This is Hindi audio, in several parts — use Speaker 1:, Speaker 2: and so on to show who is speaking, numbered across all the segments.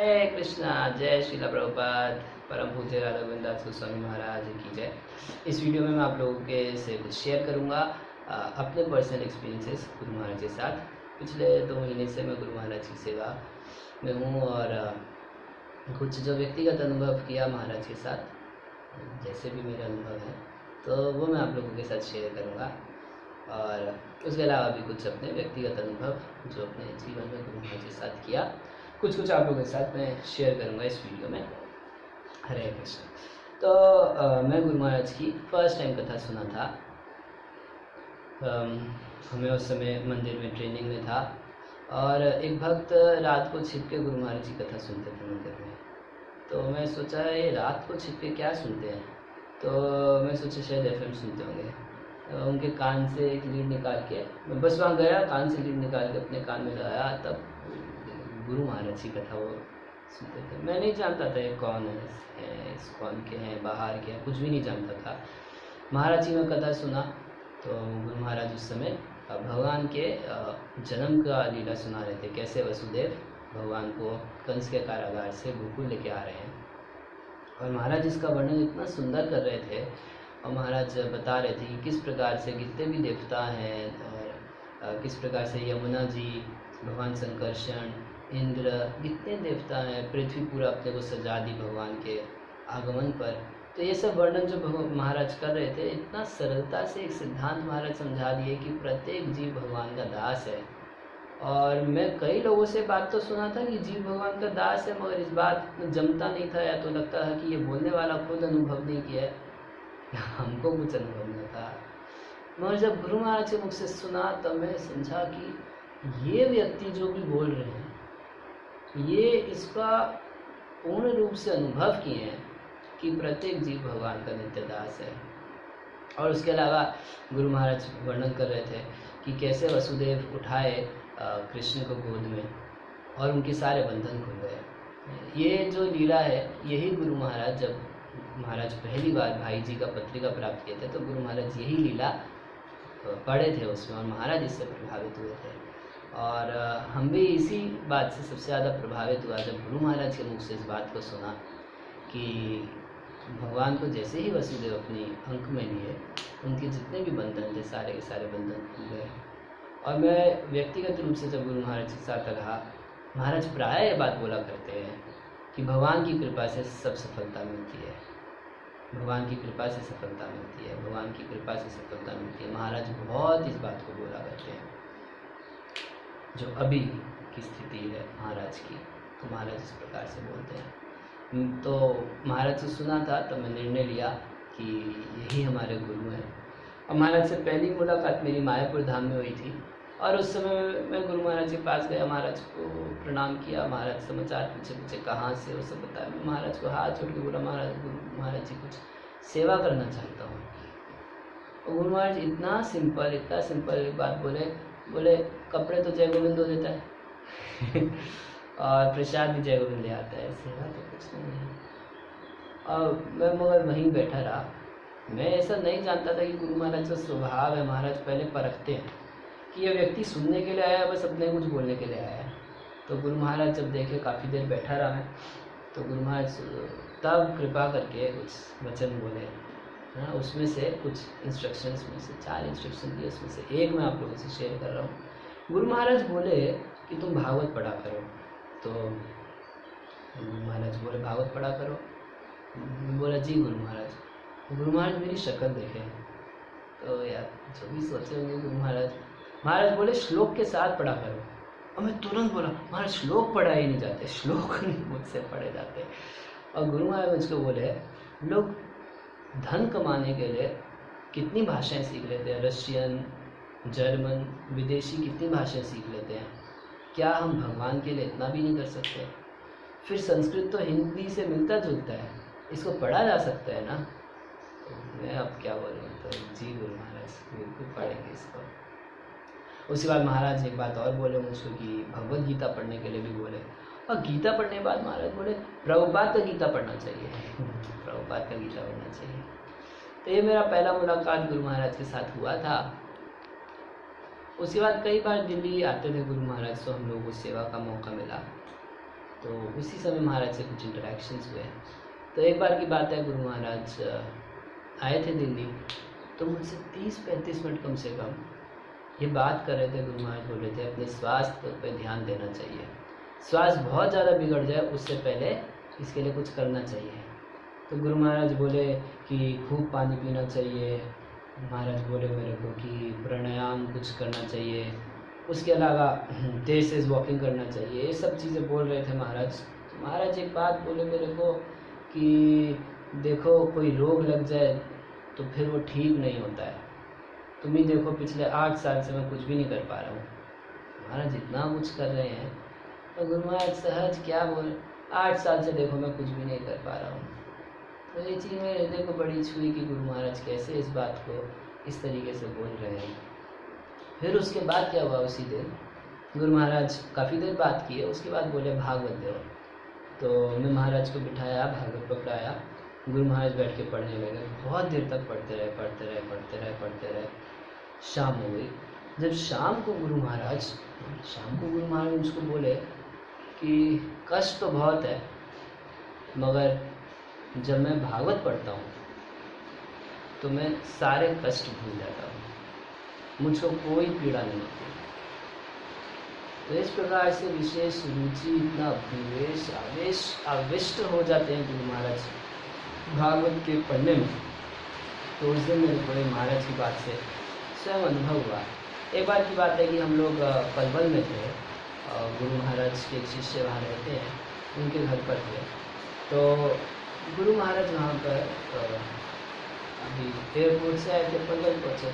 Speaker 1: हरे कृष्णा। जय श्रीला प्रभुपाद। परम पूज्य राधा गोविंद दास गोस्वामी महाराज की जय। इस वीडियो में मैं आप लोगों के से कुछ शेयर करूंगा अपने पर्सनल एक्सपीरियंसेस गुरु महाराज के साथ। पिछले 2 महीने से मैं गुरु महाराज की सेवा में हूँ और कुछ जो व्यक्तिगत अनुभव किया महाराज के साथ, जैसे भी मेरे अनुभव हैं तो वो मैं आप लोगों के साथ शेयर करूँगा। और उसके अलावा भी कुछ अपने व्यक्तिगत अनुभव जो अपने जीवन में गुरु महाराज के साथ किया, कुछ आप लोगों के साथ मैं शेयर करूँगा इस वीडियो में। हरे कृष्ण। तो मैं गुरु महाराज की फर्स्ट टाइम कथा सुना था। हमें उस समय मंदिर में ट्रेनिंग में था और एक भक्त रात को छिप के गुरु महाराज की कथा सुनते थे मंदिर में। तो मैं सोचा ये रात को छिप के क्या सुनते हैं, तो मैं सोचा शायद FM सुनते होंगे। उनके कान से एक लीड निकाल के मैं बस वहाँ गया, कान से लीड निकाल के अपने कान में लगाया, तब गुरु महाराज की कथा वो सुनते थे। मैं नहीं जानता था ये कौन है, इस कौन के हैं, बाहर के हैं, कुछ भी नहीं जानता था। महाराज जी में कथा सुना तो गुरु महाराज उस समय भगवान के जन्म का लीला सुना रहे थे, कैसे वसुदेव भगवान को कंस के कारागार से गोकुल लेके आ रहे हैं। और महाराज इसका वर्णन इतना सुंदर कर रहे थे और महाराज बता रहे थे कि किस प्रकार से कितने भी देवता हैं और किस प्रकार से यमुना जी, भगवान संकर्षण, इंद्र, कितने देवता हैं, पृथ्वी पूरा अपने को सजा दी भगवान के आगमन पर। तो ये सब वर्णन जो महाराज कर रहे थे, इतना सरलता से एक सिद्धांत महाराज समझा दिए कि प्रत्येक जीव भगवान का दास है। और मैं कई लोगों से बात तो सुना था कि जीव भगवान का दास है, मगर इस बात जमता नहीं था, या तो लगता था कि ये बोलने वाला खुद अनुभव नहीं किया है, हमको कुछ अनुभव नहीं था। मगर जब गुरु महाराज के मुख से सुना तब मैं समझा कि ये व्यक्ति जो भी बोल रहे हैं ये इसका पूर्ण रूप से अनुभव किए हैं कि प्रत्येक जीव भगवान का नित्य दास है। और उसके अलावा गुरु महाराज वर्णन कर रहे थे कि कैसे वसुदेव उठाए कृष्ण को गोद में और उनके सारे बंधन खुल गए। ये जो लीला है, यही गुरु महाराज, जब महाराज पहली बार भाई जी का पत्रिका प्राप्त किए थे तो गुरु महाराज यही लीला पढ़े थे उसमें, और महाराज इससे प्रभावित हुए थे। और हम भी इसी बात से सबसे ज़्यादा प्रभावित हुआ जब गुरु महाराज के मुख से इस बात को सुना कि भगवान को जैसे ही वसुदेव अपनी अंक में लिए, उनके जितने भी बंधन थे सारे के सारे बंधन खुल गए। और मैं व्यक्तिगत रूप से जब गुरु महाराज के साथ रहा, महाराज प्रायः ये बात बोला करते हैं कि भगवान की कृपा से सब सफलता मिलती है, भगवान की कृपा से सफलता मिलती है, भगवान की कृपा से सफलता मिलती है। महाराज बहुत इस बात को बोला करते हैं। जो अभी की स्थिति है महाराज की, तो महाराज इस प्रकार से बोलते हैं। तो महाराज से सुना था तो मैं निर्णय लिया कि यही हमारे गुरु हैं। और महाराज से पहली मुलाकात मेरी मायापुर धाम में हुई थी और उस समय मैं गुरु महाराज के पास गया, महाराज को प्रणाम किया, महाराज समाचार पूछे कहाँ से, वो सब बताया। मैं महाराज को हाथ जोड़ के बोला, गुरु महाराज जी कुछ सेवा करना चाहता हूँ। और गुरु महाराज इतना सिंपल एक बात बोले कपड़े तो जय गोविंद देता है और प्रसाद भी जय गोविंद ले आता है, सेवा तो कुछ नहीं है। और मैं मगर वहीं बैठा रहा। मैं ऐसा नहीं जानता था कि गुरु महाराज का स्वभाव है, महाराज पहले परखते हैं कि ये व्यक्ति सुनने के लिए आया है, बस अपने कुछ बोलने के लिए आया है। तो गुरु महाराज जब देखे, काफ़ी देर बैठा रहा मैं, तो गुरु महाराज तब कृपा करके कुछ वचन बोले। हाँ, उसमें से कुछ इंस्ट्रक्शंस में से 4 इंस्ट्रक्शन दिए, उसमें से एक मैं आप लोगों से शेयर कर रहा हूँ। गुरु महाराज बोले कि तुम भागवत पढ़ा करो। तो गुरु महाराज बोले भागवत पढ़ा करो। बोला जी गुरु महाराज। गुरु महाराज मेरी शक्ल देखे तो यार जो भी सोचे होंगे गुरु महाराज बोले श्लोक के साथ पढ़ा करो। और मैं तुरंत बोला महाराज श्लोक पढ़ाए ही नहीं जाते, श्लोक नहीं मुझसे पढ़े जाते। और गुरु महाराज मुझको बोले लोग धन कमाने के लिए कितनी भाषाएं सीख लेते हैं, रशियन, जर्मन, विदेशी कितनी भाषाएं सीख लेते हैं, क्या हम भगवान के लिए इतना भी नहीं कर सकते? फिर संस्कृत तो हिंदी से मिलता जुलता है, इसको पढ़ा जा सकता है ना। तो मैं अब क्या बोलूँ, तो जी गुरु महाराज बिल्कुल पढ़ेंगे इसको। उसके बाद महाराज एक बात और बोले मुझको कि भगवद गीता पढ़ने के लिए भी बोले। और गीता पढ़ने के बाद महाराज बोले प्रभुपाद का गीता पढ़ना चाहिए प्रभुपाद का गीता पढ़ना चाहिए। तो ये मेरा पहला मुलाकात गुरु महाराज के साथ हुआ था। उसके बाद कई बार दिल्ली आते थे गुरु महाराज, तो हम लोगों को सेवा का मौका मिला। तो उसी समय महाराज से कुछ इंटरेक्शंस हुए। तो एक बार की बात है, गुरु महाराज आए थे दिल्ली, तो मुझसे 30-35 मिनट कम से कम ये बात कर रहे थे। गुरु महाराज बोल रहे थे अपने स्वास्थ्य पे ध्यान देना चाहिए, स्वास्थ्य बहुत ज़्यादा बिगड़ जाए उससे पहले इसके लिए कुछ करना चाहिए। तो गुरु महाराज बोले कि खूब पानी पीना चाहिए, महाराज बोले मेरे को कि प्राणायाम कुछ करना चाहिए, उसके अलावा तेज तेज वॉकिंग करना चाहिए, ये सब चीज़ें बोल रहे थे महाराज। तो महाराज एक बात बोले मेरे को कि देखो कोई रोग लग जाए तो फिर वो ठीक नहीं होता है, तुम ही देखो पिछले 8 साल से मैं कुछ भी नहीं कर पा रहा हूँ, महाराज इतना कुछ कर रहे हैं। तो गुरु महाराज सहज क्या बोल, 8 साल से देखो मैं कुछ भी नहीं कर पा रहा हूँ। तो ये चीज़ मेरे हृदय को बड़ी छुई कि गुरु महाराज कैसे इस बात को इस तरीके से बोल रहे हैं। फिर उसके बाद क्या हुआ, उसी दिन गुरु महाराज काफ़ी देर बात किए, उसके बाद बोले भागवत दो। तो मैं महाराज को बिठाया, भागवत पकड़ाया, गुरु महाराज बैठ के पढ़ने लगे। बहुत देर तक पढ़ते रहे। शाम हो गई। जब शाम को गुरु महाराज मुझको बोले कि कष्ट तो बहुत है, मगर जब मैं भागवत पढ़ता हूँ तो मैं सारे कष्ट भूल जाता हूँ, मुझको कोई पीड़ा नहीं होती। तो इस प्रकार से विशेष रुचि, इतना अभिवेश आविष्ट हो जाते हैं गुरु महाराज भागवत के पढ़ने में। तो उस दिन मेरे को महाराज की बात से स्वयं अनुभव हुआ। एक बार की बात है कि हम लोग पलवल में थे, गुरु महाराज के एक शिष्य वहाँ रहते हैं, उनके घर पर थे। तो गुरु महाराज वहाँ पर अभी एयरपोर्ट से आए थे, पलवल पहुँचे,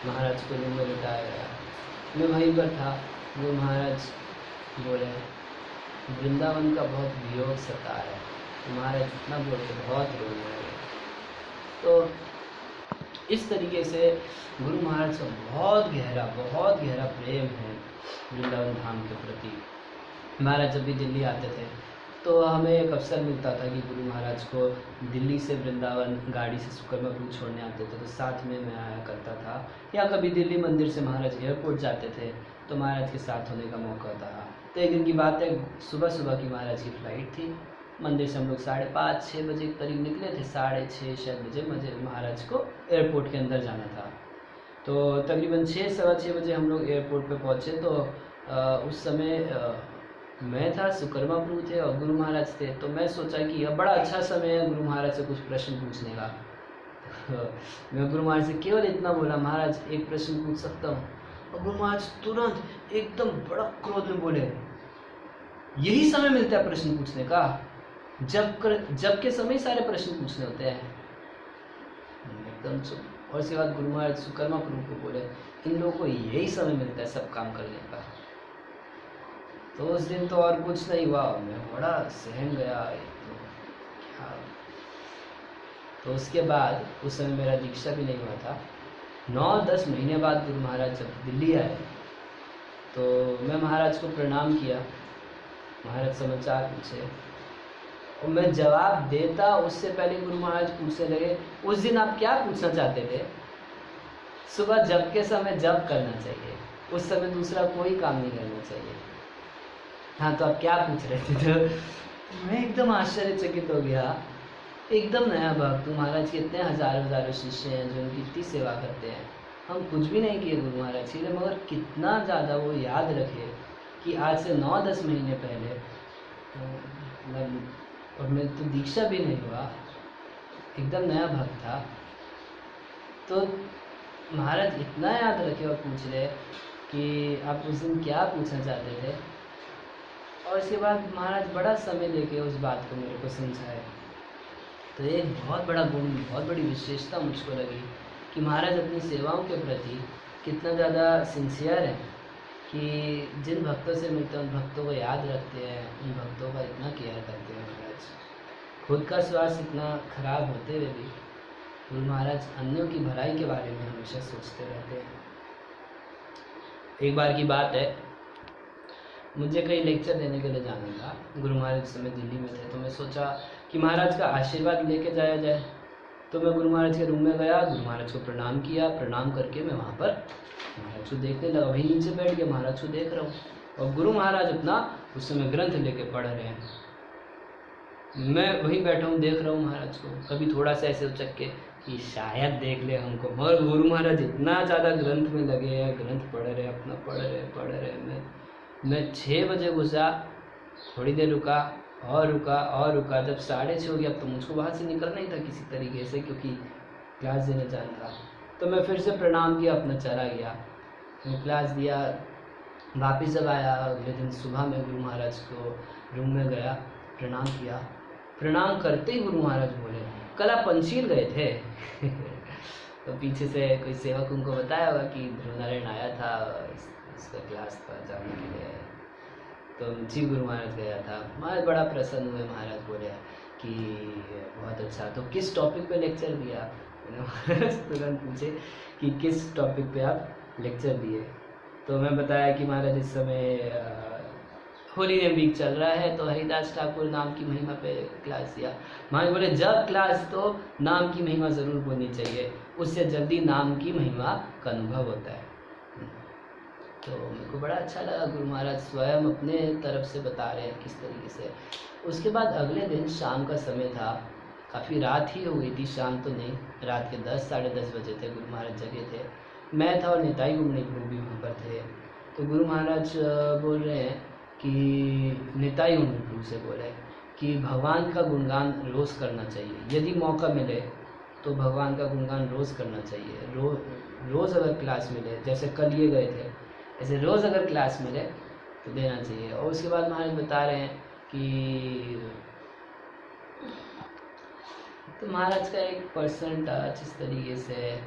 Speaker 1: महाराज को रूम में बिठाया गया, मैं वहीं पर था। गुरु महाराज बोले वृंदावन का बहुत वियोग सता है, महाराज इतना बोलते बहुत रोने लगे। तो इस तरीके से गुरु महाराज का बहुत गहरा प्रेम है वृंदावन धाम के प्रति। महाराज जब भी दिल्ली आते थे तो हमें एक अवसर मिलता था कि गुरु महाराज को दिल्ली से वृंदावन गाड़ी से सुकर्मापुर छोड़ने आते थे, तो साथ में मैं आया करता था। या कभी दिल्ली मंदिर से महाराज एयरपोर्ट जाते थे तो महाराज के साथ होने का मौका था। तो एक दिन की बात है, सुबह की महाराज की फ़्लाइट थी, मंदिर से हम लोग 5:30-6 बजे के करीब निकले थे, 6:30 बजे महाराज को एयरपोर्ट के अंदर जाना था। तो तकरीबन 6-6:15 बजे हम लोग एयरपोर्ट पे पहुँचे। तो उस समय मैं था, सुकर्मा प्रभु थे और गुरु महाराज थे। तो मैं सोचा कि यह बड़ा अच्छा समय है गुरु महाराज से कुछ प्रश्न पूछने का। मैं गुरु महाराज से केवल इतना बोला, महाराज एक प्रश्न पूछ सकता हूँ? और गुरु महाराज तुरंत एकदम बड़ा क्रोध में बोले, यही समय मिलता है प्रश्न पूछने का, जब के समय सारे प्रश्न पूछने होते हैं। एकदम चुप। और इसके बाद गुरु महाराज सुकर्मा प्रभु को बोले, इन लोगों को यही समय मिलता है सब काम करने का। तो उस दिन तो और कुछ नहीं हुआ, मैं बड़ा सहम गया तो क्या। तो उसके बाद उस समय मेरा दीक्षा भी नहीं हुआ था। 9-10 महीने बाद गुरु महाराज जब दिल्ली आए तो मैं महाराज को प्रणाम किया, महाराज समाचार पूछे और मैं जवाब देता उससे पहले गुरु महाराज पूछने लगे, उस दिन आप क्या पूछना चाहते थे? सुबह जप के समय जप करना चाहिए, उस समय दूसरा कोई काम नहीं करना चाहिए। हाँ, तो आप क्या पूछ रहे थे? तो मैं एकदम आश्चर्यचकित हो गया, एकदम नया भक्त। महाराज के इतने हजारों शिष्य हैं जो उनकी इतनी सेवा करते हैं, हम कुछ भी नहीं किए गुरु महाराज के लिए, मगर कितना ज़्यादा वो याद रखे कि आज से 9-10 महीने पहले और मैं तो दीक्षा भी नहीं हुआ, एकदम नया भक्त था। तो महाराज इतना याद रखे और पूछ रहे कि आप उस दिन क्या पूछना चाहते थे। और इसके बाद महाराज बड़ा समय लेके उस बात को मेरे को समझाए। तो एक बहुत बड़ा गुण, बहुत बड़ी विशेषता मुझको लगी कि महाराज अपनी सेवाओं के प्रति कितना ज़्यादा सिंसियर है कि जिन भक्तों से मिलते हैं उन भक्तों को याद रखते हैं, उन भक्तों का इतना केयर करते हैं। महाराज खुद का स्वास्थ्य इतना खराब होते हुए भी गुरु महाराज अन्यों की भलाई के बारे में हमेशा सोचते रहते हैं। एक बार की बात है, मुझे कहीं लेक्चर देने के लिए जाना था, गुरु महाराज समय दिल्ली में थे। तो मैं सोचा कि महाराज का आशीर्वाद लेके जाया जाए। तो मैं गुरु महाराज के रूम में गया, गुरु महाराज को प्रणाम किया, प्रणाम करके मैं वहाँ पर महाराज को देखने लगा, वहीं नीचे बैठ के महाराज को देख रहा हूँ। और गुरु महाराज अपना उस समय ग्रंथ लेके पढ़ रहे हैं। मैं वहीं बैठा हूँ, देख रहा हूँ महाराज को, कभी थोड़ा सा ऐसे उचक के कि शायद देख ले हमको, मगर गुरु महाराज इतना ज़्यादा ग्रंथ में लगे हैं, ग्रंथ पढ़ रहे हैं, अपना पढ़ रहे। मैं 6 बजे घुसा, थोड़ी देर रुका और रुका। जब 6:30 हो गया तो मुझको वहाँ से निकलना ही था किसी तरीके से, क्योंकि क्लास देने जाना था। तो मैं फिर से प्रणाम किया, अपना चला गया, मैं क्लास दिया। वापस जब आया अगले दिन सुबह में गुरु महाराज को रूम में गया, प्रणाम किया। प्रणाम करते ही गुरु महाराज बोले, कल आप पंचशील गए थे? तो पीछे से कोई सेवक उनको बताया होगा कि ध्रुव नारायण आया था, इसका क्लास था जाने के लिए। तो जी गुरु महाराज गया था। महाराज बड़ा प्रसन्न हुए, महाराज बोले कि बहुत अच्छा, तो किस टॉपिक पे लेक्चर दिया? महाराज तुरंत पूछे कि किस टॉपिक पे आप लेक्चर दिए? तो मैं बताया कि महाराज इस समय होली नेम वीक चल रहा है, तो हरिदास ठाकुर नाम की महिमा पे क्लास दिया। महाराज बोले जब क्लास तो नाम की महिमा ज़रूर बोलनी चाहिए, उससे जल्दी नाम की महिमा का अनुभव होता है। तो मेरे को बड़ा अच्छा लगा, गुरु महाराज स्वयं अपने तरफ से बता रहे हैं किस तरीके से। उसके बाद अगले दिन शाम का समय था, काफ़ी रात ही हो गई थी, शाम तो नहीं, रात के 10 साढ़े 10 बजे थे। गुरु महाराज जगे थे, मैं था और निताई गुमनी प्रभु भी वहाँ पर थे। तो गुरु महाराज बोल रहे हैं कि निताई गुमनी प्रभु से बोले कि भगवान का गुणगान रोज़ करना चाहिए, यदि मौका मिले तो भगवान का गुणगान रोज़ करना चाहिए। रोज़ अगर क्लास मिले, जैसे कल ये गए थे, ऐसे रोज़ अगर क्लास मिले तो देना चाहिए। और उसके बाद महाराज बता रहे हैं कि तो महाराज का एक पर्सनल टच इस तरीके से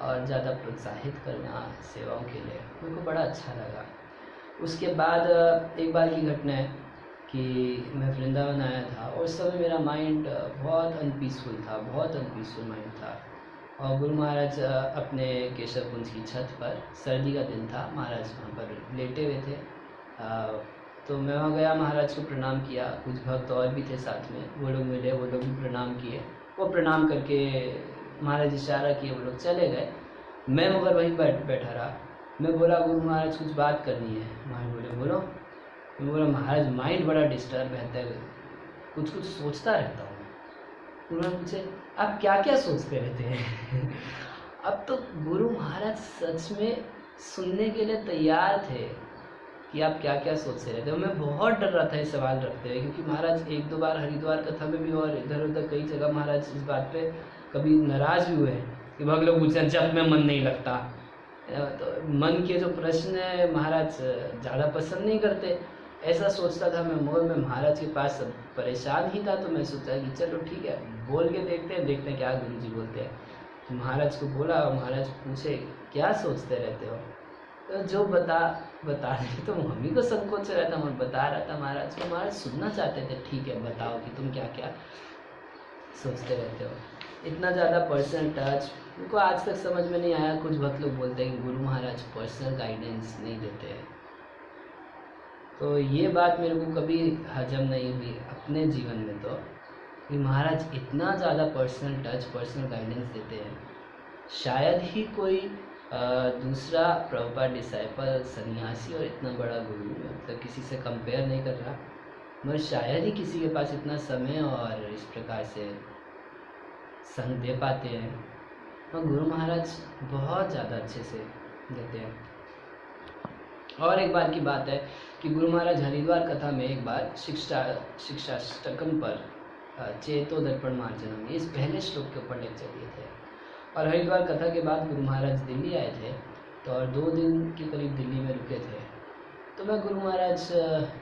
Speaker 1: और ज़्यादा प्रोत्साहित करना सेवाओं के लिए मेरे को बड़ा अच्छा लगा। उसके बाद एक बार की घटना है कि मैं वृंदावन आया था और उस समय मेरा माइंड बहुत अनपीसफुल था, बहुत अनपीसफुल माइंड था। और गुरु महाराज अपने केशव कुंज की छत पर, सर्दी का दिन था, महाराज वहाँ पर लेटे हुए थे। तो मैं वहाँ गया, महाराज को प्रणाम किया, कुछ भक्त और भी थे साथ में, वो लोग मिले, वो लोग भी प्रणाम किए। वो प्रणाम करके महाराज इशारा किए, वो लोग चले गए। मैं मगर वहीं बैठा रहा। मैं बोला गुरु महाराज कुछ बात करनी है। महाराज बोले बोलो। मैं बोला महाराज माइंड बड़ा डिस्टर्ब रहता है, कुछ सोचता रहता हूँ। उन्होंने पूछे आप क्या क्या सोचते रहते हैं? अब तो गुरु महाराज सच में सुनने के लिए तैयार थे कि आप क्या क्या सोचते रहते हो। मैं बहुत डर रहा था ये सवाल रखते हुए, क्योंकि महाराज 1-2 बार हरिद्वार कथा में भी और इधर उधर कई जगह महाराज इस बात पे कभी नाराज भी हुए हैं कि बहुत लोग पूछते हैं जब में मन नहीं लगता। तो मन के जो प्रश्न है महाराज ज़्यादा पसंद नहीं करते, ऐसा सोचता था मैं। मगर मैं महाराज के पास परेशान ही था, तो मैं सोचा कि चलो ठीक है, बोल के देखते हैं क्या गुरु जी बोलते हैं। तो महाराज को बोला और महाराज पूछे क्या सोचते रहते हो? तो जो बता रहे, तो हम ही को संकोच रहता, मैं बता रहा था महाराज को। महाराज सुनना चाहते थे, ठीक है बताओ कि तुम क्या क्या सोचते रहते हो। इतना ज़्यादा पर्सनल टच उनको आज तक समझ में नहीं आया। कुछ भक्त लोग बोलते हैं कि गुरु महाराज पर्सनल गाइडेंस नहीं देते हैं, तो ये बात मेरे को कभी हजम नहीं हुई अपने जीवन में, तो कि महाराज इतना ज़्यादा पर्सनल टच, पर्सनल गाइडेंस देते हैं। शायद ही कोई दूसरा प्रभुपाद डिसाइपल, सन्यासी और इतना बड़ा गुरु, मतलब किसी से कंपेयर नहीं कर रहा, मगर शायद ही किसी के पास इतना समय और इस प्रकार से संग दे पाते हैं। और गुरु महाराज बहुत ज़्यादा अच्छे से देते हैं। और एक बार की बात है कि गुरु महाराज हरिद्वार कथा में एक बार शिक्षाष्टकम पर चेतो दर्पण मार्जनम, इस पहले श्लोक के ऊपर लेक्चर दिए थे। और हरिद्वार कथा के बाद गुरु महाराज दिल्ली आए थे, तो और 2 दिन के करीब दिल्ली में रुके थे। तो मैं गुरु महाराज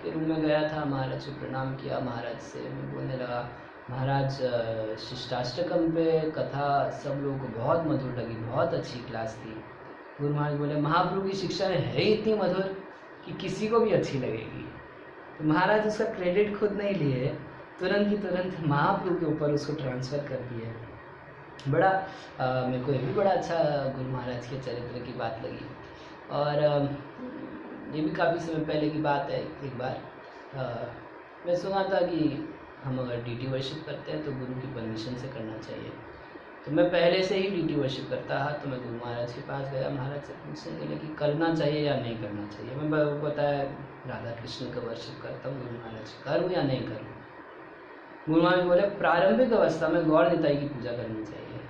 Speaker 1: के रूम में गया था, महाराज को प्रणाम किया। महाराज से मैं बोलने लगा, महाराज शिष्टाष्टकम पे कथा सब लोगों को बहुत मधुर लगी, बहुत अच्छी क्लास थी। गुरु महाराज बोले महाप्रभु की शिक्षा है ही इतनी मधुर कि किसी को भी अच्छी लगेगी। तो महाराज उसका क्रेडिट खुद नहीं लिए, तुरंत ही तुरंत महाप्रभु के ऊपर उसको ट्रांसफ़र कर दिए। बड़ा मेरे को ये भी बड़ा अच्छा गुरु महाराज के चरित्र की बात लगी। और ये भी काफ़ी समय पहले की बात है। एक बार मैं सुना था कि हम अगर डीटी वर्शिप करते हैं तो गुरु की परमिशन से करना चाहिए। तो मैं पहले से ही डीटी वर्शिप करता था, तो मैं गुरु महाराज के पास गया, महाराज से पूछने के लिए कि करना चाहिए या नहीं करना चाहिए। मैं बताया राधा कृष्ण का वर्शिप करता हूँ, गुरु महाराज करूँ या नहीं करूँ। गुरु महाराज बोले प्रारंभिक अवस्था में गौर निताई की पूजा करनी चाहिए।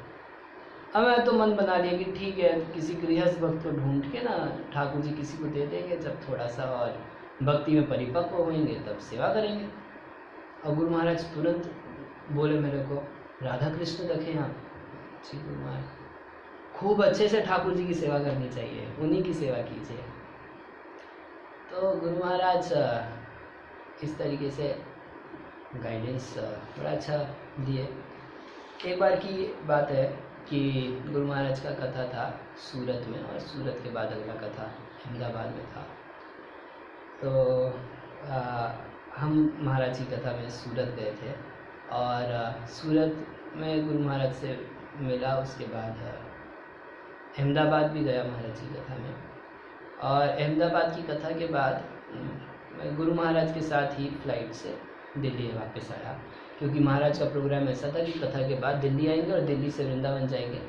Speaker 1: अब मैं तो मन बना लिया कि ठीक है, किसी गृहस्थ भक्त को ढूंढ के ना ठाकुर जी किसी को दे देंगे, जब थोड़ा सा और भक्ति में परिपक्व होंगे तब सेवा करेंगे। और गुरु महाराज तुरंत बोले मेरे को, राधा कृष्ण रखे यहाँ। जी गुरु महाराज, खूब अच्छे से ठाकुर जी की सेवा करनी चाहिए, उन्हीं की सेवा कीजिए। तो गुरु महाराज इस तरीके से गाइडेंस बड़ा अच्छा दिए। एक बार की बात है कि गुरु महाराज का कथा था सूरत में, और सूरत के बाद अगला कथा अहमदाबाद में था। तो हम महाराज की कथा में सूरत गए थे, और सूरत में गुरु महाराज से मिला। उसके बाद अहमदाबाद भी गया महाराज की कथा में, और अहमदाबाद की कथा के बाद मैं गुरु महाराज के साथ ही फ्लाइट से दिल्ली वापस आया, क्योंकि महाराज का प्रोग्राम ऐसा था कि कथा के बाद दिल्ली आएंगे और दिल्ली से वृंदावन जाएंगे।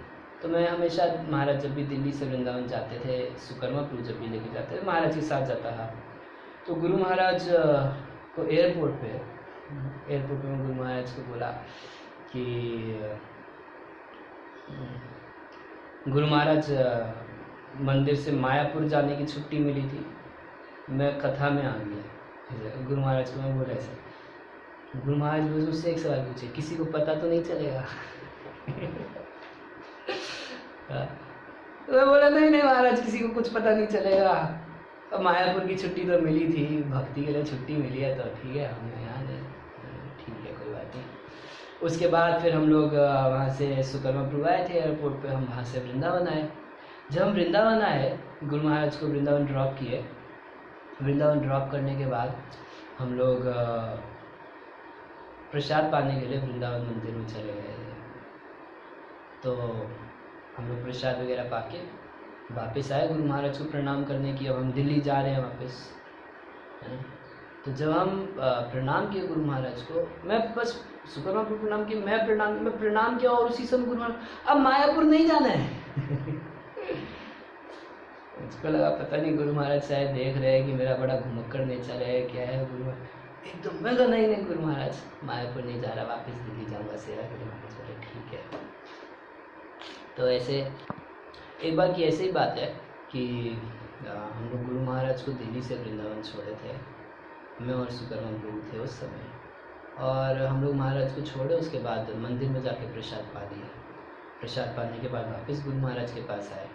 Speaker 1: तो मैं हमेशा महाराज जब भी दिल्ली से वृंदावन जाते थे, सुकर्मापुर जब भी लेके जाते थे, महाराज के साथ जाता था। तो गुरु महाराज को एयरपोर्ट पे गुरु महाराज को बोला कि गुरु महाराज मंदिर से मायापुर जाने की छुट्टी मिली थी, मैं कथा में आ गया। गुरु महाराज को मैं बोला ऐसे। गुरु महाराज मुझसे एक सवाल पूछे, किसी को पता तो नहीं चलेगा? मैं बोला नहीं महाराज, किसी को कुछ पता नहीं चलेगा। अब मायापुर की छुट्टी तो मिली थी, भक्ति के लिए छुट्टी मिली है, तो ठीक है, हमें यहाँ है, ठीक है, कोई बात नहीं। उसके बाद फिर हम लोग वहाँ से सुकर्मापुर आए थे एयरपोर्ट पे, हम वहाँ से वृंदावन आए। जब हम वृंदावन आए, गुरु महाराज को वृंदावन ड्रॉप किए। वृंदावन ड्रॉप करने के बाद हम लोग प्रसाद पाने के लिए वृंदावन मंदिर में चले गए थे। तो हम लोग प्रसाद वगैरह पाके वापस आए गुरु महाराज को प्रणाम करने की। अब हम दिल्ली जा रहे हैं वापस, है ना। तो जब हम प्रणाम किए गुरु महाराज को, मैं बस सुकर्मापुर प्रणाम किया, मैं प्रणाम किया, और उसी समय गुरु महाराज अब मायापुर नहीं जाना है। मुझको लगा पता नहीं गुरु महाराज शायद देख रहे हैं कि मेरा बड़ा घुमक्कड़ नेचर है, क्या है गुरु महाराज। एकदम मैं कहा नहीं गुरु महाराज, मायापुर नहीं जा रहा, वापस दिल्ली जाऊँगा सेवा के लिए। महाराज बोले ठीक है। तो ऐसे एक बार की ऐसे ही बात है कि हम लोग गुरु महाराज को दिल्ली से वृंदावन छोड़े थे, मैं और सुकर्मापुर थे उस समय, और हम लोग महाराज को छोड़े। उसके बाद मंदिर में जाके प्रसाद पा लिया। प्रसाद पाने के बाद वापस गुरु महाराज के पास आए,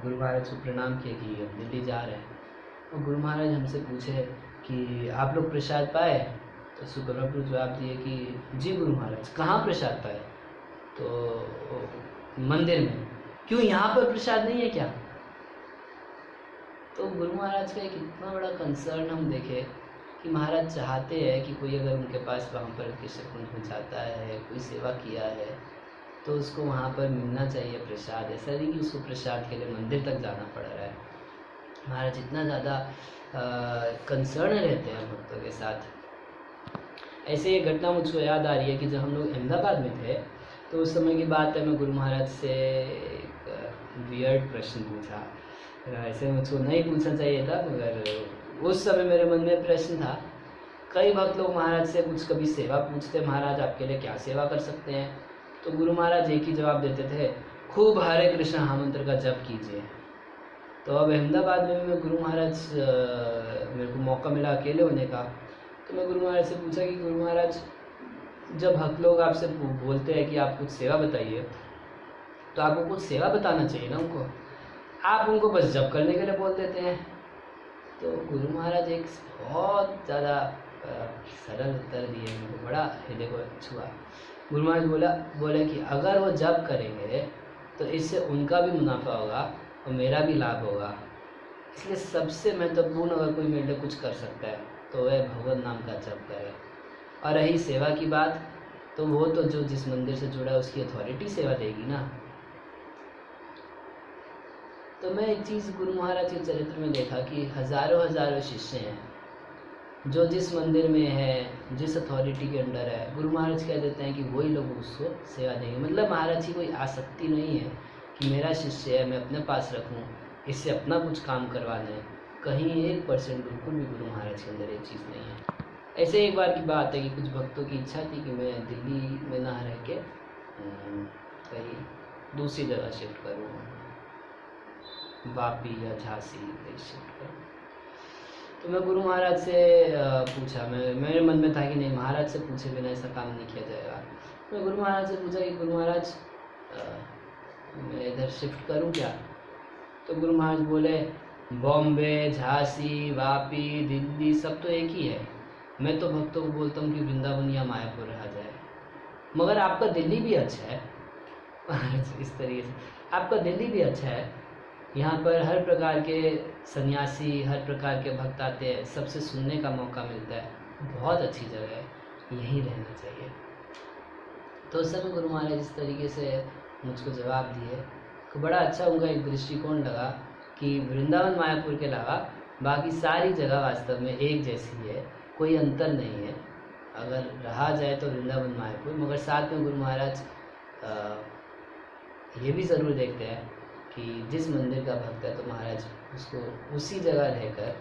Speaker 1: गुरु महाराज को प्रणाम किए कि अब दिल्ली जा रहे हैं। और गुरु महाराज हमसे पूछे कि आप लोग प्रसाद पाए? तो सुकर्मापुर जवाब दिए कि जी गुरु महाराज। कहाँ प्रसाद पाए? तो मंदिर में। क्यों, यहाँ पर प्रसाद नहीं है क्या? तो गुरु महाराज का एक इतना बड़ा कंसर्न हम देखे कि महाराज चाहते हैं कि कोई अगर उनके पास वहाँ पर कृष्ण कुंज में जाता है, कोई सेवा किया है, तो उसको वहाँ पर मिलना चाहिए प्रसाद। ऐसा नहीं कि उसको प्रसाद के लिए मंदिर तक जाना पड़ रहा है। महाराज इतना ज़्यादा कंसर्न रहते हैं भक्तों के साथ। ऐसे ये घटना मुझको याद आ रही है कि जब हम लोग अहमदाबाद में थे, तो उस समय की बात है, मैं गुरु महाराज से एक वियर्ड प्रश्न पूछा। ऐसे मुझको नहीं पूछना चाहिए था, मगर उस समय मेरे मन में प्रश्न था। कई भक्त लोग महाराज से कुछ कभी सेवा पूछते, महाराज आपके लिए क्या सेवा कर सकते हैं? तो गुरु महाराज एक ही जवाब देते थे, खूब हरे कृष्ण महामंत्र का जप कीजिए। तो अब अहमदाबाद में मैं गुरु महाराज, मेरे को मौका मिला अकेले होने का, तो मैं गुरु महाराज से पूछा कि गुरु महाराज, जब भक्त लोग आपसे बोलते हैं कि आप कुछ सेवा बताइए, तो आपको कुछ सेवा बताना चाहिए ना उनको, आप उनको बस जप करने के लिए बोल देते हैं। तो गुरु महाराज एक बहुत ज़्यादा सरल उत्तर दिए, मुझे बड़ा हृदय को छुआ। गुरु महाराज बोले कि अगर वो जप करेंगे तो इससे उनका भी मुनाफा होगा और मेरा भी लाभ होगा, इसलिए सबसे महत्वपूर्ण अगर कोई मेरे लिए कुछ कर सकता है तो वह भगवान नाम का जप करे। और रही सेवा की बात, तो वो तो जो जिस मंदिर से जुड़ा है उसकी अथॉरिटी सेवा देगी ना। तो मैं एक चीज़ गुरु महाराज के चरित्र में देखा कि हज़ारों शिष्य हैं, जो जिस मंदिर में है, जिस अथॉरिटी के अंडर है, गुरु महाराज कह देते हैं कि वही लोग उसको सेवा देंगे। मतलब महाराज की कोई आसक्ति नहीं है कि मेरा शिष्य है मैं अपने पास रखूं, इससे अपना कुछ काम करवाना है। कहीं 1% बिल्कुल भी गुरु महाराज के अंदर ये चीज़ नहीं है। ऐसे एक बार की बात है कि कुछ भक्तों की इच्छा थी कि मैं दिल्ली में ना रह के कहीं दूसरी जगह शिफ्ट करूँ, वापी या झांसी कहीं शिफ्ट करूँ। तो मैं गुरु महाराज से पूछा, मेरे मन में था कि नहीं, महाराज से पूछे बिना ऐसा काम नहीं किया जाएगा। मैं गुरु महाराज से पूछा कि गुरु महाराज मैं इधर शिफ्ट करूं क्या? तो गुरु महाराज बोले बॉम्बे, झांसी, वापी, दिल्ली सब तो एक ही है। मैं तो भक्तों को बोलता हूँ कि वृंदावन या मायापुर रहा जाए, मगर आपका दिल्ली भी अच्छा है। इस तरीके से आपका दिल्ली भी अच्छा है, यहाँ पर हर प्रकार के सन्यासी, हर प्रकार के भक्त आते हैं, सबसे सुनने का मौका मिलता है, बहुत अच्छी जगह है, यहीं रहना चाहिए। तो उस समय गुरु महाराज इस तरीके से मुझको जवाब दिए तो बड़ा अच्छा उनका एक दृष्टिकोण लगा कि वृंदावन मायापुर के अलावा बाकी सारी जगह वास्तव में एक जैसी है, कोई अंतर नहीं है। अगर रहा जाए तो वृंदावन मायापुर, मगर साथ में गुरु महाराज ये भी ज़रूर देखते हैं कि जिस मंदिर का भक्त है तो महाराज उसको उसी जगह रहकर,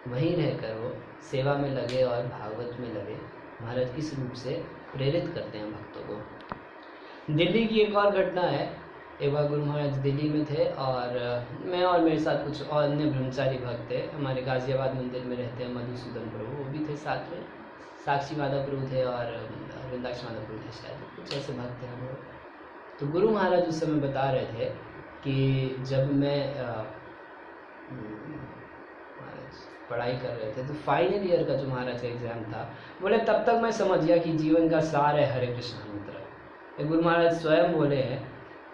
Speaker 1: वहीं रहकर वो सेवा में लगे और भागवत में लगे। महाराज इस रूप से प्रेरित करते हैं भक्तों को। दिल्ली की एक और घटना है। एक बार गुरु महाराज दिल्ली में थे और मैं और मेरे साथ कुछ और अन्य ब्रह्मचारी भक्त थे। हमारे गाज़ियाबाद मंदिर में रहते हैं मधुसूदन प्रभु, वो भी थे साथ में, साक्षी माधव प्रभु थे और वृंदाक्ष माधव प्रभु थे, शायद कुछ ऐसे भक्त थे हम लोग। तो गुरु महाराज उस समय बता रहे थे कि जब मैं पढ़ाई कर रहे थे तो फाइनल ईयर का जो महाराज का एग्ज़ाम था, बोले तब तक मैं समझ गया कि जीवन का सार है हरे कृष्ण मंत्र। गुरु महाराज स्वयं बोले हैं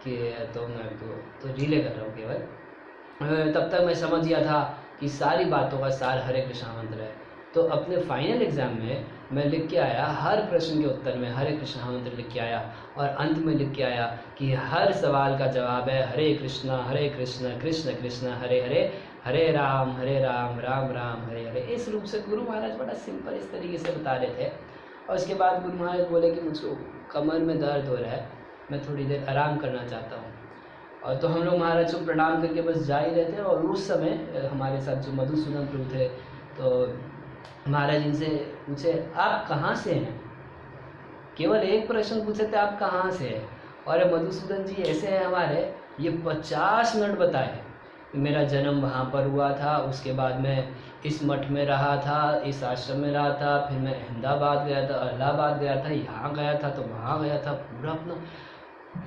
Speaker 1: कि तो मैं तो रिले कर रहा हूँ केवल, तब तक मैं समझ गया था कि सारी बातों का सार हरे कृष्ण मंत्र है। तो अपने फाइनल एग्ज़ाम में मैं लिख के आया, हर प्रश्न के उत्तर में हरे कृष्ण मंत्र लिख के आया और अंत में लिख के आया कि हर सवाल का जवाब है हरे कृष्ण कृष्ण कृष्ण हरे हरे, हरे राम राम राम हरे हरे। इस रूप से गुरु महाराज बड़ा सिंपल इस तरीके से बता रहे थे। और उसके बाद गुरु महाराज बोले कि मुझको कमर में दर्द हो रहा है, मैं थोड़ी देर आराम करना चाहता हूँ। और तो हम लोग महाराज को प्रणाम करके बस जा ही रहे थे और उस समय हमारे साथ जो मधुसूदन प्रभु थे, तो महाराज इनसे पूछे आप कहाँ से हैं? केवल एक प्रश्न पूछे थे, आप कहाँ से हैं? और मधुसूदन जी ऐसे हैं हमारे, ये 50 मिनट बताए मेरा जन्म वहाँ पर हुआ था, उसके बाद मैं इस मठ में रहा था, इस आश्रम में रहा था, फिर मैं अहमदाबाद गया था, इलाहाबाद गया था, यहाँ गया था तो वहाँ गया था, पूरा अपना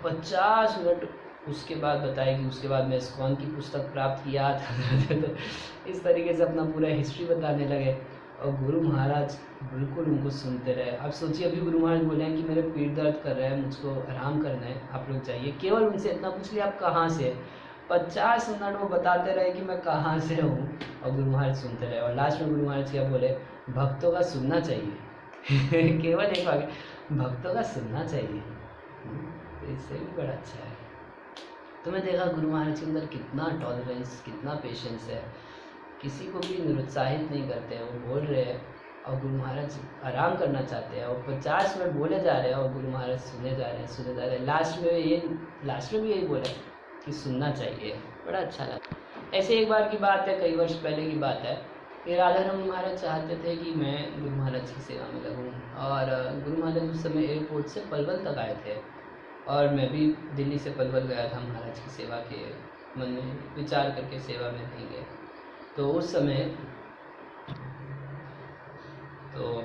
Speaker 1: 50 मिनट। उसके बाद बताएगी, उसके बाद मैं इस्कॉन की पुस्तक प्राप्त किया था। तो इस तरीके से अपना पूरा हिस्ट्री बताने लगे और गुरु महाराज बिल्कुल उनको सुनते रहे। अब सोचिए, अभी गुरु महाराज बोले हैं कि मेरे पीठ दर्द कर रहा है, मुझको आराम करना है, आप लोग जाइए। केवल उनसे इतना पूछ लिया आप कहाँ से? 50 मिनट वो बताते रहे कि मैं कहाँ से हूँ और गुरु महाराज सुनते रहे। और लास्ट में गुरु महाराज क्या बोले, भक्तों का सुनना चाहिए। केवल एक वाक्य, भक्तों का सुनना चाहिए। तो इससे भी बड़ा अच्छा है। तो मैं देखा गुरु महाराज के अंदर कितना टॉलरेंस, कितना पेशेंस है, किसी को भी निरुत्साहित नहीं करते हैं। वो बोल रहे हैं और गुरु महाराज आराम करना चाहते हैं और 50 मिनट बोले जा रहे हैं और गुरु महाराज सुने जा रहे हैं। लास्ट में भी यही बोले कि सुनना चाहिए। बड़ा अच्छा लगा। ऐसे एक बार की बात है, कई वर्ष पहले की बात है कि राधारमण महाराज चाहते थे कि मैं गुरु महाराज की सेवा में लगूँ और गुरु महाराज उस समय एयरपोर्ट से पलवल तक आए थे और मैं भी दिल्ली से पलवल गया था महाराज की सेवा के मन में विचार करके सेवा में रहेंगे। तो उस समय तो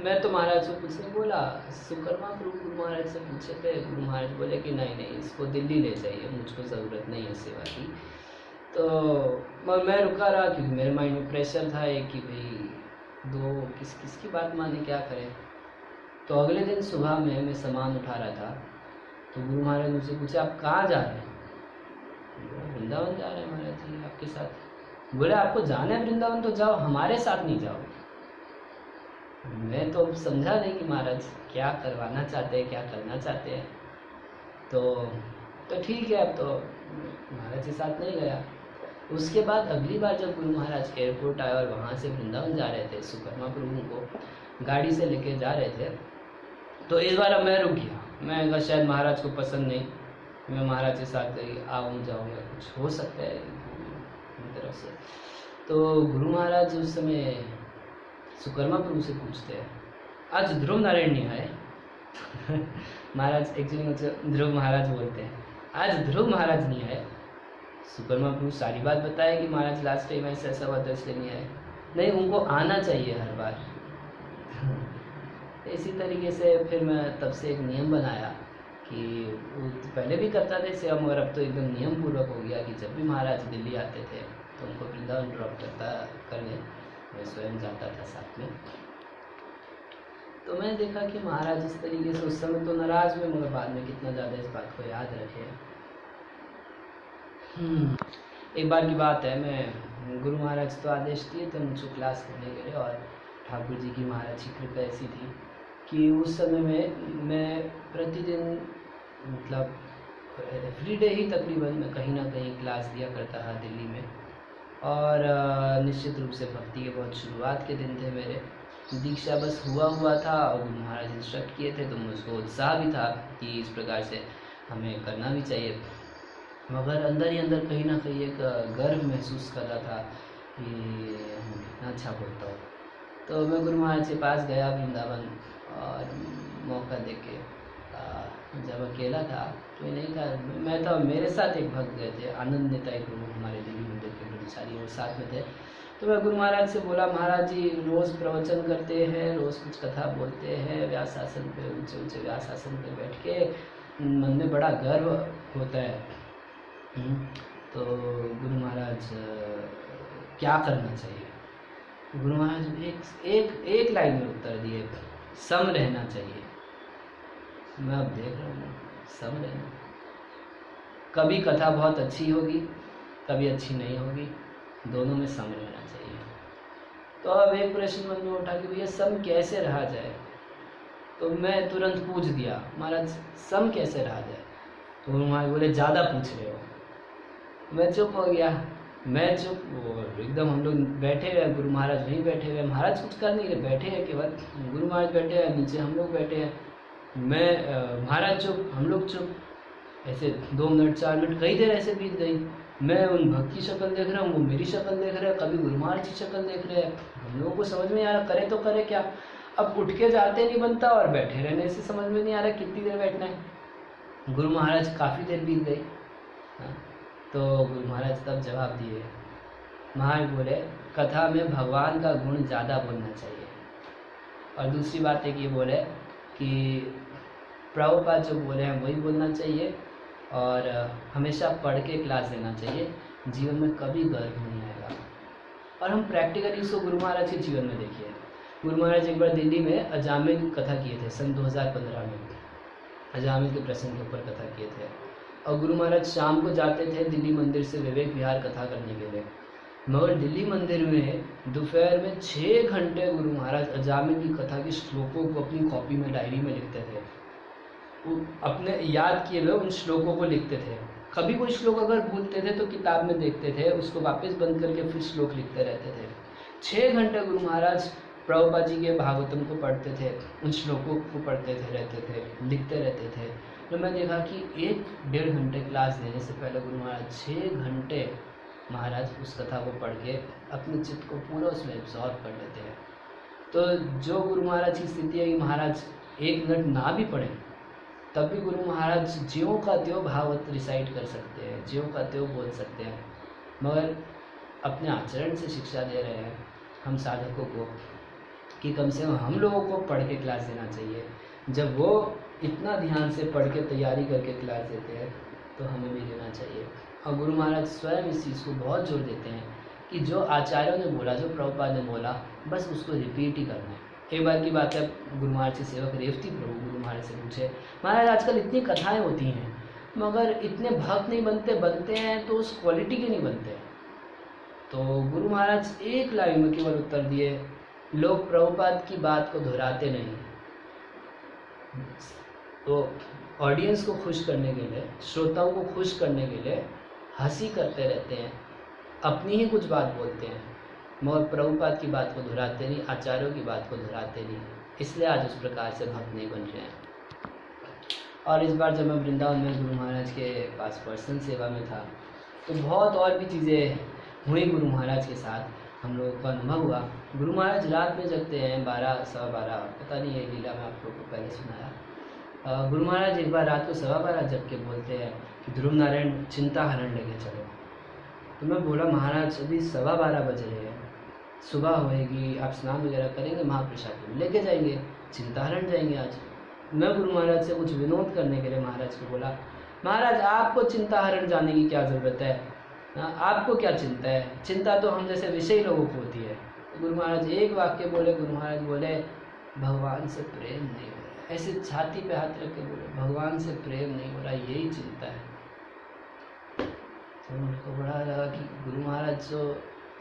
Speaker 1: मैं तो महाराज से कुछ नहीं बोला, सुकर्मा प्रभु गुरु महाराज से पूछे थे। गुरु महाराज बोले कि नहीं इसको दिल्ली ले जाइए, मुझको ज़रूरत नहीं है सेवा की। तो मैं रुका रहा क्योंकि मेरे माइंड में प्रेशर था एक कि भाई दो किसकी बात माने, क्या करें। तो अगले दिन सुबह में मैं सामान उठा रहा था तो गुरु महाराज मुझसे पूछे आप कहाँ जा रहे हैं? वृंदावन जा रहे हैं महाराज जी आपके साथ। बोले आपको जाना है वृंदावन तो जाओ, हमारे साथ नहीं जाओ। मैं तो समझा नहीं कि महाराज क्या करवाना चाहते हैं, क्या करना चाहते हैं। तो ठीक है, अब तो महाराज के साथ नहीं गया। उसके बाद अगली बार जब गुरु महाराज एयरपोर्ट आए और वहाँ से वृंदावन जा रहे थे, सुकर्मा प्रभु को गाड़ी से लेके जा रहे थे, तो इस बार अब मैं रुक गया। मैं कहा शायद महाराज को पसंद नहीं, मैं महाराज के साथ आऊँ जाऊँगा, कुछ हो सकता है मेरी तरफ से। तो गुरु महाराज उस समय सुकर्मा प्रभु से पूछते हैं, आज ध्रुव नारायण नहीं आए? महाराज एक्चुअली मुझे ध्रुव महाराज बोलते हैं, आज ध्रुव महाराज नहीं आए। सुकर्मा प्रभु सारी बात बताए कि महाराज लास्ट टाइम ऐसा हुआ था इसलिए नहीं आए। नहीं, उनको आना चाहिए हर बार। इसी तरीके से फिर मैं तब से एक नियम बनाया कि वो पहले भी करता था सेवा, मगर अब तो एकदम नियम पूर्वक हो गया कि जब भी महाराज दिल्ली आते थे तो उनको वृंदावन ड्रॉप करने मैं स्वयं जाता था साथ में। तो मैंने देखा कि महाराज इस तरीके से उस समय तो नाराज हुए, मगर बाद में कितना ज़्यादा इस बात को याद रखे। एक बार की बात है, मैं गुरु महाराज तो आदेश दिए थे मुझको क्लास करने के लिए, और ठाकुर जी की महाराज की कृपा ऐसी थी कि उस समय में मैं प्रतिदिन मतलब एवरी डे ही तकरीबन मैं कहीं ना कहीं क्लास दिया करता था दिल्ली में। और निश्चित रूप से भक्ति के बहुत शुरुआत के दिन थे मेरे, दीक्षा बस हुआ था और गुरु महाराज इंस्ट्रक्ट किए थे, तो मुझको उत्साह भी था कि इस प्रकार से हमें करना भी चाहिए, मगर अंदर ही अंदर कहीं ना कहीं एक गर्व महसूस कर रहा था कि कितना अच्छा बोलता हूँ। तो मैं गुरु महाराज के पास गया वृंदावन, और मौका देके जब अकेला था तो नहीं था, मैं था, मेरे साथ एक भक्त गए थे, आनंद नेता एक प्रभु हमारे दिल्ली मंदिर के ब्रह्मचारी, वो साथ में थे। तो मैं गुरु महाराज से बोला, महाराज जी रोज़ प्रवचन करते हैं, रोज़ कुछ कथा बोलते हैं, व्यास आसन पे, ऊंचे ऊंचे व्यास आसन पे बैठ के, मन में बड़ा गर्व होता है। तो गुरु महाराज क्या करना चाहिए? गुरु महाराज एक लाइन में उत्तर दिए, सम रहना चाहिए। मैं अब देख रहा हूँ सम रहना, कभी कथा बहुत अच्छी होगी, कभी अच्छी नहीं होगी, दोनों में सम रहना चाहिए। तो अब एक प्रश्न मन में उठा कि भैया सम कैसे रहा जाए? तो मैं तुरंत पूछ दिया, महाराज सम कैसे रहा जाए? तो गुरु महाराज बोले ज़्यादा पूछ रहे हो। मैं चुप हो गया, मैं चुप, और एकदम हम लोग बैठे हुए, गुरु महाराज वहीं बैठे हुए, महाराज कुछ कर नहीं रहे, बैठे हैं केवल, गुरु महाराज बैठे हैं, नीचे हम लोग बैठे हैं, मैं महाराज चुप, हम लोग चुप। ऐसे 2 मिनट 4 मिनट कई देर ऐसे बीत गई। मैं उन भक्त की शक्ल देख रहा हूँ, वो मेरी शक्ल देख रहे हैं, कभी गुरु महाराज की शक्ल देख रहे हैं। हम लोगों को समझ में नहीं आ रहा करे तो करे क्या। अब उठ के जाते नहीं बनता और बैठे रहने से समझ में नहीं आ रहा कितनी देर बैठना है। गुरु महाराज काफ़ी देर बीत गई। तो गुरु महाराज तब जवाब दिए, महाराज बोले कथा में भगवान का गुण ज़्यादा बोलना चाहिए, और दूसरी बात एक ये बोले कि प्रभुपाद जो बोले हैं वही बोलना चाहिए, और हमेशा पढ़ के क्लास देना चाहिए, जीवन में कभी गर्व नहीं आएगा। और हम प्रैक्टिकली इसको गुरु महाराज के जीवन में देखिए। गुरु महाराज एक बार दिल्ली में अजामिल कथा किए थे, सन 2015 में अजामिल के प्रसंग के ऊपर कथा किए थे, और गुरु महाराज शाम को जाते थे दिल्ली मंदिर से विवेक विहार कथा करने के लिए, मगर दिल्ली मंदिर में दोपहर में 6 घंटे गुरु महाराज अजामिल की कथा के श्लोकों को अपनी कॉपी में डायरी में लिखते थे। वो अपने याद किए हुए उन श्लोकों को लिखते थे। कभी कोई श्लोक अगर भूलते थे तो किताब में देखते थे, उसको वापस बंद करके फिर श्लोक लिखते रहते थे। 6 घंटे गुरु महाराज प्रभुपाद जी के भागवतम को पढ़ते थे, उन श्लोकों को पढ़ते थे, रहते थे, लिखते रहते थे। तो मैं देखा कि 1-1.5 घंटे क्लास देने से पहले गुरु महाराज 6 घंटे महाराज उस कथा को पढ़ के अपने चित्त को पूरा उसमें एब्जॉर्व कर लेते हैं। तो जो गुरु महाराज की स्थिति है कि महाराज 1 मिनट ना भी पढ़े तब भी गुरु महाराज ज्यों का त्यों भागवत रिसाइट कर सकते हैं, ज्यों का त्यों बोल सकते हैं, मगर अपने आचरण से शिक्षा दे रहे हैं हम साधकों को कि कम से कम हम लोगों को पढ़ के क्लास देना चाहिए। जब वो इतना ध्यान से पढ़ के तैयारी करके क्लास देते हैं तो हमें भी देना चाहिए। और गुरु महाराज स्वयं इस चीज़ को बहुत जोर देते हैं कि जो आचार्यों ने बोला, जो प्रभुपाद ने बोला, बस उसको रिपीट ही करना है। एक बार की बात है, गुरु महाराज के सेवक रेवती प्रभु गुरु महाराज से पूछे, महाराज आजकल इतनी कथाएं होती हैं मगर इतने भक्त नहीं बनते हैं तो उस क्वालिटी के नहीं बनते। तो गुरु महाराज एक लाइन में केवल उत्तर दिए, लोग प्रभुपाद की बात को दोहराते नहीं, तो ऑडियंस को खुश करने के लिए, श्रोताओं को खुश करने के लिए हंसी करते रहते हैं, अपनी ही कुछ बात बोलते हैं, मगर प्रभुपाद की बात को दोहराते नहीं, आचार्यों की बात को दोहराते नहीं, इसलिए आज उस प्रकार से भक्त नहीं बन रहे हैं। और इस बार जब मैं वृंदावन में गुरु महाराज के पास पर्सनल सेवा में था तो बहुत और भी चीज़ें हुई गुरु महाराज के साथ, हम लोगों को अनुभव हुआ। गुरु महाराज रात में जगते हैं 12, 12:15, पता नहीं ये लीला मैं आप लोगों को पहले सुनाया। गुरु महाराज एक बार रात को 12:15 जग के बोलते हैं कि ध्रुव नारायण चिंता हरण लेके चलो। तो मैं बोला महाराज अभी 12:15 बज रहे हैं, सुबह होएगी, आप स्नान वगैरह करेंगे, महाप्रसाद लेके जाएंगे, चिंता हरण जाएंगे आज। मैं गुरु महाराज से कुछ विनोद करने के लिए महाराज को बोला, महाराज आपको चिंता हरण जाने की क्या ज़रूरत है, आपको क्या चिंता है, चिंता तो हम जैसे विषयी लोगों को होती है। तो गुरु महाराज एक वाक्य बोले, गुरु महाराज बोले भगवान से प्रेम नहीं हो रहा, ऐसे छाती पे हाथ रख के बोले भगवान से प्रेम नहीं हो रहा, यही चिंता है। तो उनको बड़ा लगा कि गुरु महाराज जो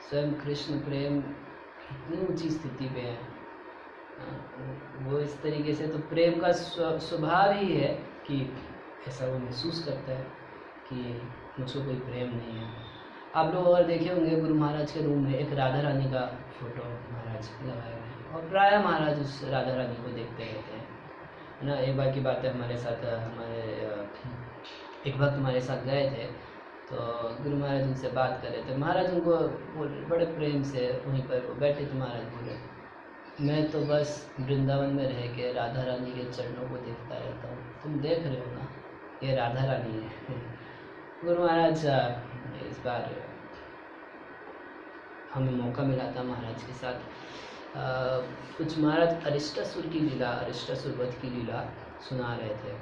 Speaker 1: स्वयं कृष्ण प्रेम इतनी ऊंची स्थिति पे है, वो इस तरीके से तो प्रेम का स्वभाव ही है कि ऐसा वो महसूस करता है कि मुझको कोई प्रेम नहीं है। आप लोग अगर देखे होंगे गुरु महाराज के रूम में एक राधा रानी का फोटो महाराज लगाए हुए हैं, और प्राय महाराज उस राधा रानी को देखते रहते हैं ना। एक बार की बात है, हमारे साथ एक वक्त हमारे साथ गए थे, तो गुरु महाराज उनसे बात कर रहे थे। महाराज उनको बड़े प्रेम से वहीं पर वो बैठे थे। महाराज बोले मैं तो बस वृंदावन में रह के राधा रानी के चरणों को देखता रहता हूँ, तुम देख रहे हो ना ये राधा रानी है। गुरु महाराज इस बार हमें मौका मिला था महाराज के साथ कुछ महाराज अरिष्टासुर की लीला, अरिष्टासुर वध की लीला सुना रहे थे।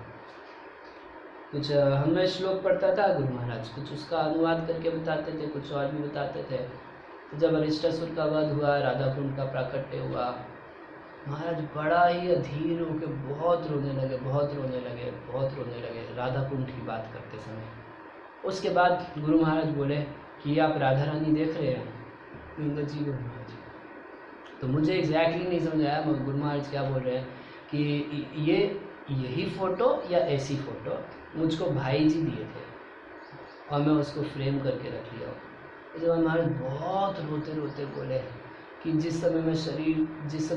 Speaker 1: कुछ हमें श्लोक पढ़ता था गुरु महाराज, कुछ उसका अनुवाद करके बताते थे, कुछ और भी बताते थे। तो जब अरिष्टासुर का वध हुआ, राधा कुंड का प्राकट्य हुआ, महाराज बड़ा ही अधीर होकर बहुत रोने लगे, बहुत रोने लगे, बहुत रोने लगे राधा कुंड की बात करते समय। उसके बाद गुरु महाराज बोले कि आप राधा रानी देख रहे हैं? जी गुरु महाराज। तो मुझे एग्जैक्टली नहीं समझ आया मगर गुरु महाराज क्या बोल रहे हैं कि यही फ़ोटो या ऐसी फ़ोटो मुझको भाई जी दिए थे और मैं उसको फ्रेम करके रख लिया। जब महाराज बहुत रोते रोते बोले कि जिस समय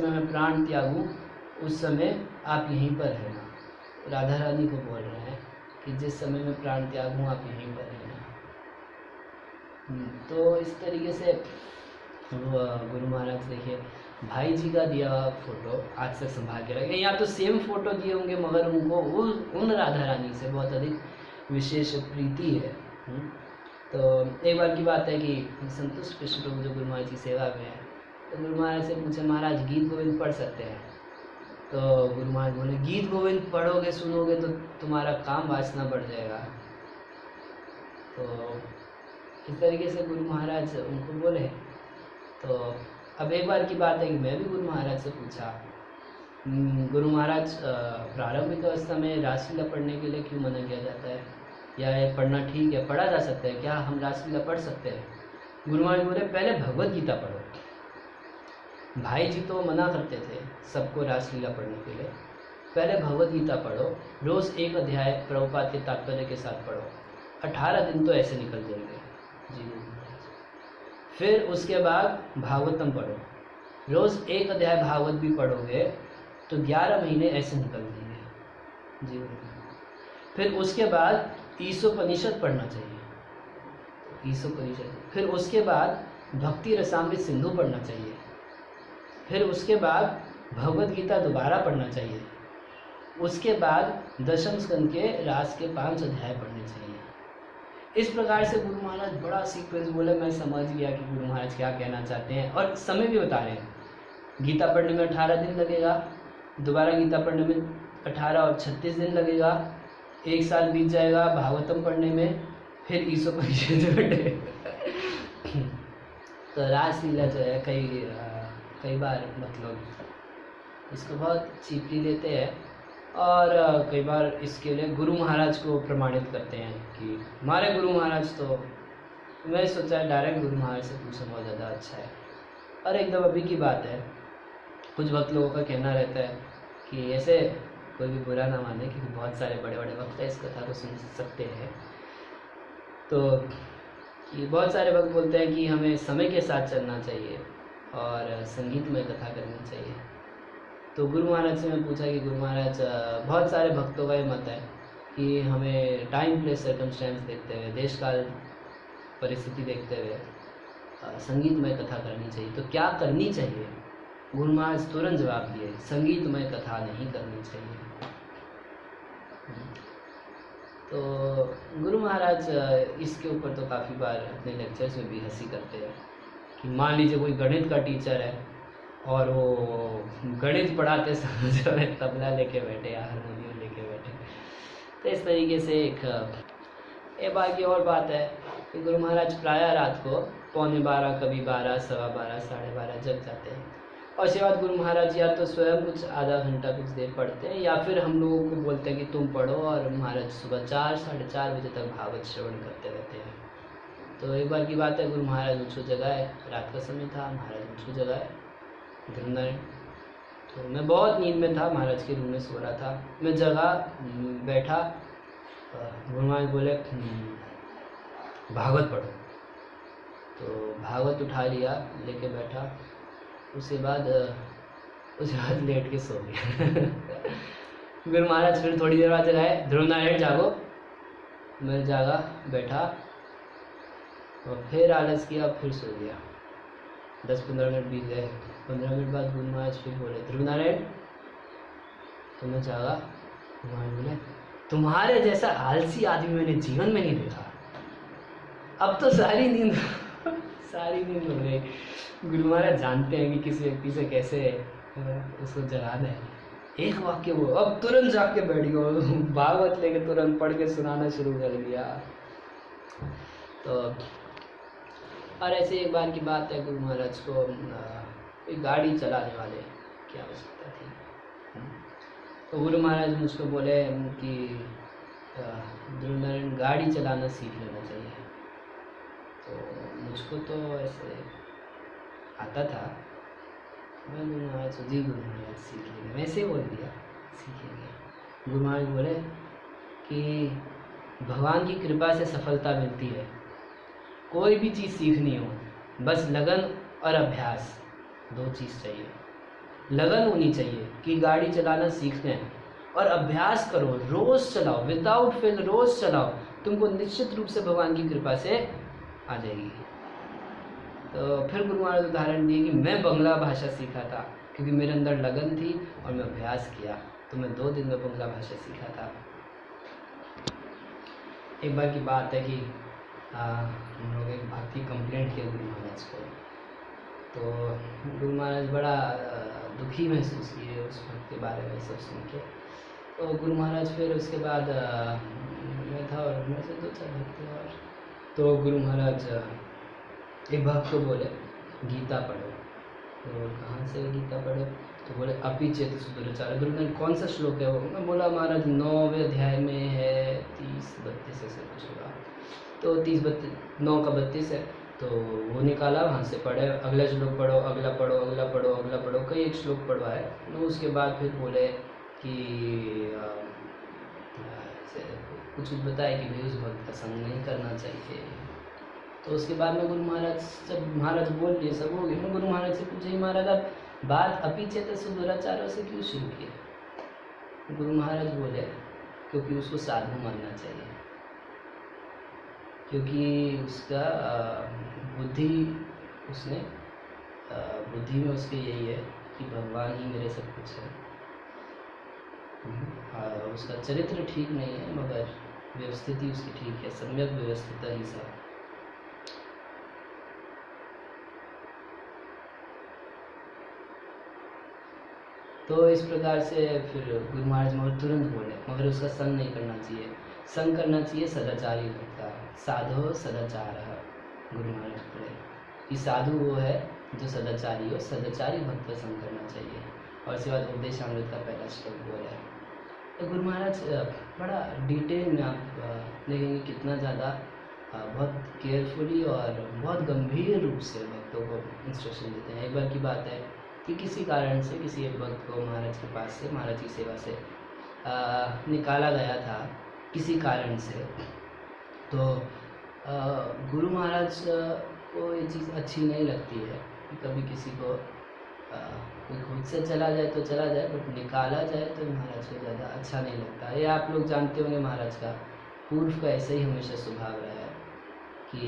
Speaker 1: मैं प्राण त्यागूं उस समय आप यहीं पर रहना। राधा रानी को बोल रहे हैं कि जिस समय मैं प्राण त्यागूं आप यहीं पर रहना। तो इस तरीके से गुरु महाराज देखिए भाई जी का दिया हुआ फोटो आज तक संभाल के रखे। यहाँ तो सेम फोटो दिए होंगे मगर उनको उन राधा रानी से बहुत अधिक विशेष प्रीति है। तो एक बार की बात है कि संतुष्ट कृष्ण प्रभु जो गुरु महाराज की सेवा में है, तो गुरु महाराज से पूछे महाराज गीत गोविंद पढ़ सकते हैं? तो गुरु महाराज बोले गीत गोविंद पढ़ोगे सुनोगे तो तुम्हारा काम वासना बढ़ जाएगा। तो इस तरीके से गुरु महाराज उनको बोले। तो अब एक बार की बात है कि मैं भी गुरु महाराज से पूछा, गुरु महाराज प्रारंभिक अवस्था में रासलीला पढ़ने के लिए क्यों मना किया जाता है, या ये पढ़ना ठीक है, पढ़ा जा सकता है क्या, हम रासलीला पढ़ सकते हैं? गुरु महाराज बोले पहले भगवत गीता पढ़ो। भाई जी तो मना करते थे सबको रासलीला पढ़ने के लिए, पहले भगवत गीता पढ़ो, रोज़ एक अध्याय प्रभुपाद के तात्पर्य के साथ पढ़ो, 18 दिन तो ऐसे निकल जाएंगे जी। फिर उसके बाद भागवतम पढ़ो, रोज़ एक अध्याय भागवत भी पढ़ोगे तो 11 महीने ऐसे निकल जाएंगे जी। फिर उसके बाद ईशोपनिषद पढ़ना चाहिए, ईशोपनिषद। फिर उसके बाद भक्ति रसामृत सिंधु पढ़ना चाहिए। फिर उसके बाद भगवत गीता दोबारा पढ़ना चाहिए। उसके बाद दशम स्कंद के रास के 5 अध्याय पढ़ने चाहिए। इस प्रकार से गुरु महाराज बड़ा सीक्वेंस बोले। मैं समझ गया कि गुरु महाराज क्या कहना चाहते हैं और समय भी बता रहे हैं। गीता पढ़ने में 18 दिन लगेगा, दोबारा गीता पढ़ने में 18 और 36 दिन लगेगा, 1 साल बीत जाएगा भागवतम पढ़ने में, फिर ईशोपनिषद पढ़ने। तो रासलीला जो है कई बार मतलब इसको बहुत चीपली लेते हैं और कई बार इसके लिए गुरु महाराज को प्रमाणित करते हैं कि हमारे गुरु महाराज। तो मैं सोचा डायरेक्ट गुरु महाराज से पूछना बहुत ज़्यादा अच्छा है। और एकदम अभी की बात है, कुछ वक्त लोगों का कहना रहता है कि ऐसे कोई भी बुरा ना माने क्योंकि बहुत सारे बड़े बड़े वक्त इस कथा को सुन सकते हैं। तो कि बहुत सारे भक्त बोलते हैं कि हमें समय के साथ चलना चाहिए और संगीतमय कथा करनी चाहिए। तो गुरु महाराज से मैं पूछा कि गुरु महाराज, बहुत सारे भक्तों का ये मत है कि हमें टाइम प्लेस सर्कमस्टेंस देखते हुए, देश काल परिस्थिति देखते हुए संगीतमय कथा करनी चाहिए, तो क्या करनी चाहिए? गुरु महाराज तुरंत जवाब दिए, संगीतमय कथा नहीं करनी चाहिए। तो गुरु महाराज इसके ऊपर तो काफ़ी बार अपने लेक्चर्स में भी हंसी करते हैं कि मान लीजिए कोई गणित का टीचर है और वो गणित पढ़ाते समय जो है तबला लेके बैठे या हारमोनियम लेके बैठे। तो इस तरीके से एक बार की और बात है कि गुरु महाराज प्रायः रात को 11:45, कभी 12, 12:15, 12:30 जग जाते हैं। और उसके बाद गुरु महाराज या तो स्वयं कुछ आधा घंटा कुछ देर पढ़ते हैं या फिर हम लोगों को बोलते हैं कि तुम पढ़ो, और महाराज सुबह 4, 4:30 बजे तक भागवत श्रवण करते रहते हैं। तो एक बार की बात है, गुरु महाराज मुझको जगाए, रात का समय था, महाराज मुझको जगाए ध्रुवनारायण। तो मैं बहुत नींद में था, महाराज के रूम में सो रहा था। मैं जगा, बैठा, गुरु महाराज बोले भागवत पढ़ो। तो भागवत उठा लिया, लेके बैठा, उसके बाद लेट के सो गया। गुरु महाराज फिर थोड़ी देर बाद जगाए, ध्रुवनारायण जागो। मैं जागा, बैठा और फिर आलस किया, फिर सो गया। 10-15 मिनट बीत गए। 15 मिनट बाद गुरु महाराज फिर बोले ध्रुवनारायण। तो मैं जागा, गुरु महाराज बोले तुम्हारे जैसा आलसी आदमी मैंने जीवन में नहीं देखा। अब तो सारी नींद हो गई। गुरु महाराज जानते हैं कि किसी व्यक्ति से कैसे उसको जगाना है। एक वाक्य वो, अब तुरंत जाके बैठ गया, भागवत लेके तुरंत पढ़ के सुनाना शुरू कर दिया। तो और ऐसे एक बार की बात है, गुरु महाराज को एक गाड़ी चलाने वाले की आवश्यकता थी। तो गुरु महाराज मुझको बोले कि ध्रुवनारायण गाड़ी चलाना सीख लेना चाहिए। तो मुझको तो ऐसे आता था, मैं गुरु महाराज से, जी गुरु महाराज सीख लेंगे, वैसे ही बोल दिया सीखेंगे। गुरु महाराज बोले कि भगवान की कृपा से सफलता मिलती है। कोई भी चीज़ सीखनी हो, बस लगन और अभ्यास, 2 चीज़ चाहिए। लगन होनी चाहिए कि गाड़ी चलाना सीखना है, और अभ्यास करो, रोज़ चलाओ, विदाउट फेल रोज़ चलाओ, तुमको निश्चित रूप से भगवान की कृपा से आ जाएगी। तो फिर गुरु महाराज उदाहरण दिए कि मैं बंगला भाषा सीखा था क्योंकि मेरे अंदर लगन थी और मैं अभ्यास किया, तो मैं 2 दिन में बंगला भाषा सीखा था। एक बार की बात है कि हम लोग एक भक्ति कंप्लेंट किया गुरु महाराज को। तो गुरु महाराज बड़ा दुखी महसूस किए उस भक्त के बारे में सब सुन के। तो गुरु महाराज फिर उसके बाद मैं था और मैं से 2-4 भक्त थे, और तो गुरु महाराज एक भक्त को बोले गीता पढ़ो। तो कहाँ से गीता पढ़ो? तो बोले अपि चेत सुदुराचार। गुरु ने कौन सा श्लोक है वो? मैं बोला महाराज 9वें अध्याय में है, 30-32 ऐसे कुछ होगा। तो 9 का 32 है, तो वो निकाला, वहाँ से पढ़े, अगला श्लोक पढ़ो, अगला पढ़ो, अगला पढ़ो, अगला पढ़ो, कई एक श्लोक पढ़वाए। तो उसके बाद फिर बोले कि कुछ बताए कि भाई उस भक्त का संग नहीं करना चाहिए। तो उसके बाद में गुरु महाराज, जब महाराज बोल लिए सब हो गए, मैं गुरु महाराज से पूछा महाराज आप बात अपि चेत सुदुराचारों से क्यों शुरू किए? गुरु महाराज बोले क्योंकि उसको साधु मानना चाहिए, क्योंकि उसका बुद्धि में उसके यही है कि भगवान ही मेरे सब कुछ है। उसका चरित्र ठीक नहीं है मगर व्यवस्थिति उसकी ठीक है, सम्यक व्यवस्थित ही सब। तो इस प्रकार से फिर गुरु महाराज मगर तुरंत बोले मगर उसका संग नहीं करना चाहिए, संग करना चाहिए सदाचारी भक्त का, साधो सदाचार। गुरु महाराज बोले कि साधु वो है जो सदाचारी हो, सदाचारी भक्त का संग करना चाहिए। और इसके बाद उपदेशामृत का पहला श्लोक बोला। तो गुरु महाराज बड़ा डिटेल में आप देखेंगे कितना ज़्यादा बहुत केयरफुली और बहुत गंभीर रूप से भक्तों को इंस्ट्रक्शन देते हैं। एक बार की बात है कि किसी कारण से किसी एक भक्त को महाराज के पास से, महाराज की सेवा से निकाला गया था किसी कारण से। तो गुरु महाराज को ये चीज़ अच्छी नहीं लगती है कि कभी किसी को कोई खुद से चला जाए तो चला जाए, बट निकाला जाए तो महाराज को ज़्यादा अच्छा नहीं लगता। ये आप लोग जानते होंगे महाराज का पूर्व का ऐसे ही हमेशा स्वभाव रहा है कि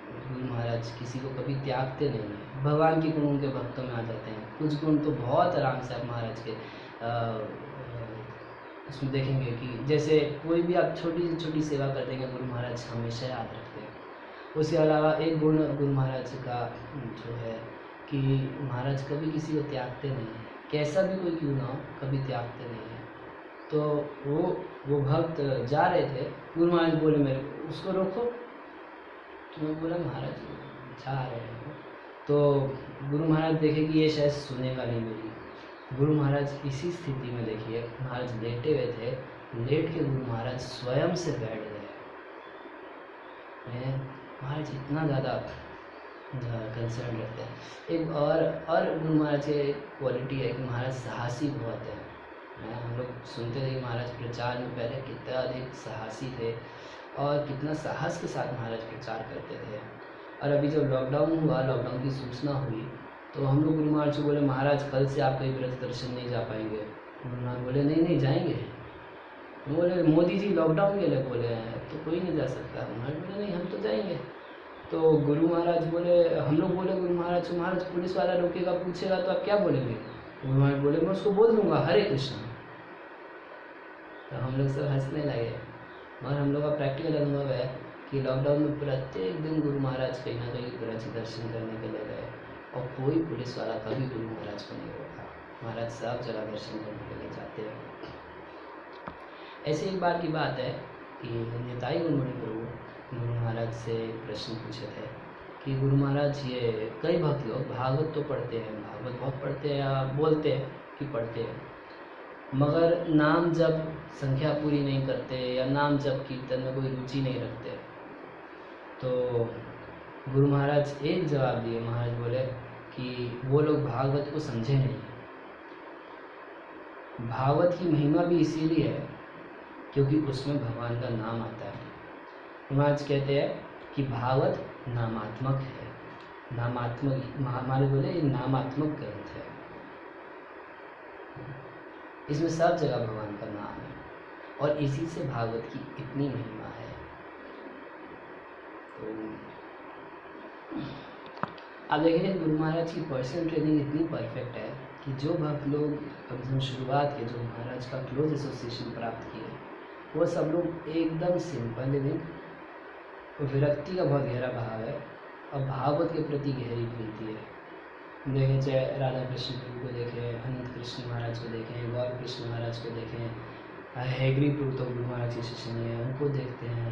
Speaker 1: गुरु महाराज किसी को कभी त्यागते नहीं हैं। भगवान के गुण उनके भक्तों में आ जाते हैं। कुछ गुण तो बहुत आराम से आप महाराज के उसमें देखेंगे कि जैसे कोई भी आप छोटी से छोटी सेवा कर देंगे, गुरु महाराज हमेशा याद रखते हैं। उसके अलावा एक गुण गुरु महाराज का जो है कि महाराज कभी किसी को त्यागते नहीं हैं, कैसा भी कोई क्यों ना हो, कभी त्यागते नहीं हैं। तो वो भक्त जा रहे थे, गुरु महाराज बोले मेरे को उसको रोको, तो मैं बोला महाराज जा रहे हैं। तो गुरु महाराज देखे कि ये शायद सुनेगा नहीं मेरी। गुरु महाराज इसी स्थिति में देखिए, महाराज लेटे हुए थे, लेट के गुरु महाराज स्वयं से बैठ गए। महाराज इतना ज़्यादा कंसर्न रहते हैं। एक और गुरु महाराज की क्वालिटी है कि महाराज साहसी बहुत है। हम लोग सुनते थे कि महाराज प्रचार में पहले कितना अधिक साहसी थे और कितना साहस के साथ महाराज प्रचार करते थे। और अभी जब लॉकडाउन हुआ, लॉकडाउन की सूचना हुई, तो हम लोग गुरु महाराज को बोले महाराज कल से आप कहीं ब्रज दर्शन नहीं जा पाएंगे। गुरु महाराज बोले नहीं जाएंगे। बोले मोदी जी लॉकडाउन के लिए बोले हैं तो कोई नहीं जा सकता। महाराज बोले नहीं हम तो जाएंगे। तो गुरु महाराज बोले, हम लोग बोले गुरु महाराज को महाराज पुलिस वाला रोकेगा पूछेगा तो आप क्या बोलेंगे? गुरु महाराज बोले मैं उसको बोल दूंगा हरे कृष्ण। तो हम लोग सब हंसने लगे। मगर हम लोग का प्रैक्टिकल अनुभव है कि लॉकडाउन में प्रत्येक दिन गुरु महाराज कहीं ना कहीं ब्रज दर्शन करने के लिए गए और कोई पुलिस वाला कभी गुरु महाराज को नहीं रोका। महाराज सब जगह दर्शन करने के लिए जाते हैं। ऐसी एक बार की बात है कि निताई गुरुमणि प्रभु गुरु महाराज से प्रश्न पूछे थे कि गुरु महाराज ये कई भक्त लोग भागवत तो पढ़ते हैं, भागवत बहुत पढ़ते हैं या बोलते हैं कि पढ़ते हैं, मगर नाम जब संख्या पूरी नहीं करते या नाम जब कीर्तन में कोई रुचि नहीं रखते। तो गुरु महाराज एक जवाब दिए। महाराज बोले कि वो लोग भागवत को समझे नहीं। भागवत की महिमा भी इसीलिए है क्योंकि उसमें भगवान का नाम आता है। महाराज कहते हैं कि भागवत नामात्मक है। नामात्मक महाराज बोले ये नामात्मक ग्रंथ है, इसमें सब जगह भगवान का नाम है और इसी से भागवत की इतनी महिमा है। तो आप देखेंगे गुरु महाराज की पर्सनल ट्रेनिंग इतनी परफेक्ट है कि जो भक्त लोग कम से कम शुरुआत के जो महाराज का क्लोज एसोसिएशन प्राप्त किए वो सब लोग एकदम सिंपल लिविंग, विरक्ति का बहुत गहरा भाव है और भागवत के प्रति गहरी प्रीति है। देखें चाहे राधा कृष्ण प्रभु को देखें, अनंत कृष्ण महाराज को देखें, गौर कृष्ण महाराज को देखें, हैगरी प्रभु तो गुरु महाराज के शिष्य नहीं है उनको देखते हैं,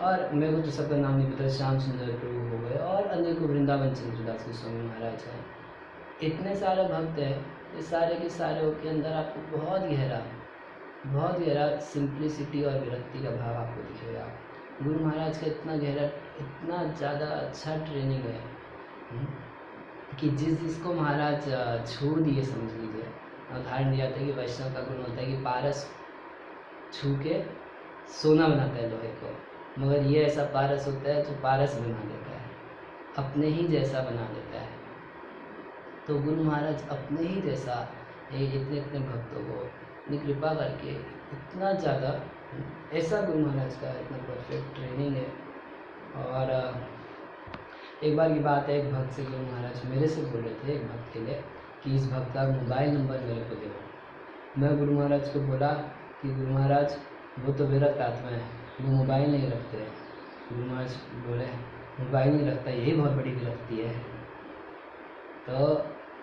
Speaker 1: और मेरे को तो सबका नाम नहीं पता, श्याम सुंदर प्रभु हो गए और अन्य को वृंदावन चंद्रदास गोस्वामी महाराज हैं। इतने सारे भक्त हैं, ये सारे के सारे के अंदर आपको बहुत गहरा सिंप्लिसिटी और विरक्ति का भाव आपको दिखेगा। गुरु महाराज का इतना गहरा, इतना ज़्यादा अच्छा ट्रेनिंग है कि जिसको महाराज छू दिए, समझ लीजिए उदाहरण दिया था कि वैष्णव का गुण होता है कि पारस छू के सोना बनाता है लोहे को, मगर ये ऐसा पारस होता है जो पारस बना देता है, अपने ही जैसा बना देता है। तो गुरु महाराज अपने ही जैसा इतने भक्तों को अपनी कृपा करके इतना ज़्यादा, ऐसा गुरु महाराज का इतना परफेक्ट ट्रेनिंग है। और एक बार की बात है, एक भक्त से गुरु महाराज मेरे से बोल रहे थे एक भक्त के लिए कि इस भक्त का मोबाइल नंबर मेरे को दो। मैं गुरु महाराज को बोला कि गुरु महाराज वो तो विरक्त आत्मा है, वो मोबाइल नहीं रखते। गुरु महाराज बोले मोबाइल नहीं रखता यही बहुत बड़ी विरक्ति है। तो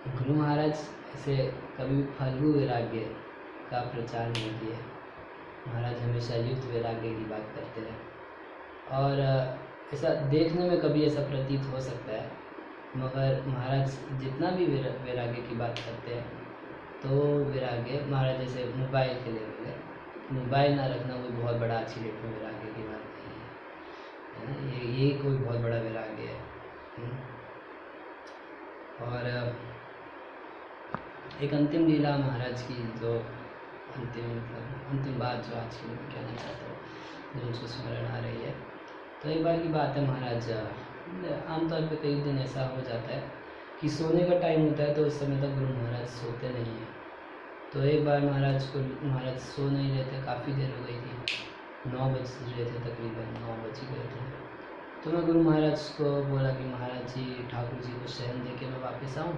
Speaker 1: गुरु महाराज ऐसे कभी फल्गु वैराग्य का प्रचार नहीं किए। महाराज हमेशा युक्त वैराग्य की बात करते हैं, और ऐसा देखने में कभी ऐसा प्रतीत हो सकता है, मगर महाराज जितना भी वैराग्य की बात करते हैं तो वैराग्य महाराज जैसे मोबाइल के लिए बोले, मोबाइल ना रखना कोई बहुत बड़ा अच्छी डेट में वैराग्य की बात नहीं है ना, ये कोई बहुत बड़ा वैराग्य है। और एक अंतिम लीला महाराज की जो अंतिम बात जो आज की मैं कहना चाहता हूँ, मुझे उसको स्मरण आ रही है तो एक बार की बात है महाराज, आमतौर पे कई दिन ऐसा हो जाता है कि सोने का टाइम होता है तो उस समय तक गुरु महाराज सोते नहीं हैं। तो एक बार महाराज सो नहीं रहे थे, काफ़ी देर हो गई थी, 9 बज रहे थे, तकरीबन 9 बज ही गए थे। तो मैं गुरु महाराज को बोला कि महाराज जी ठाकुर जी को शयन दे के मैं वापस आऊँ।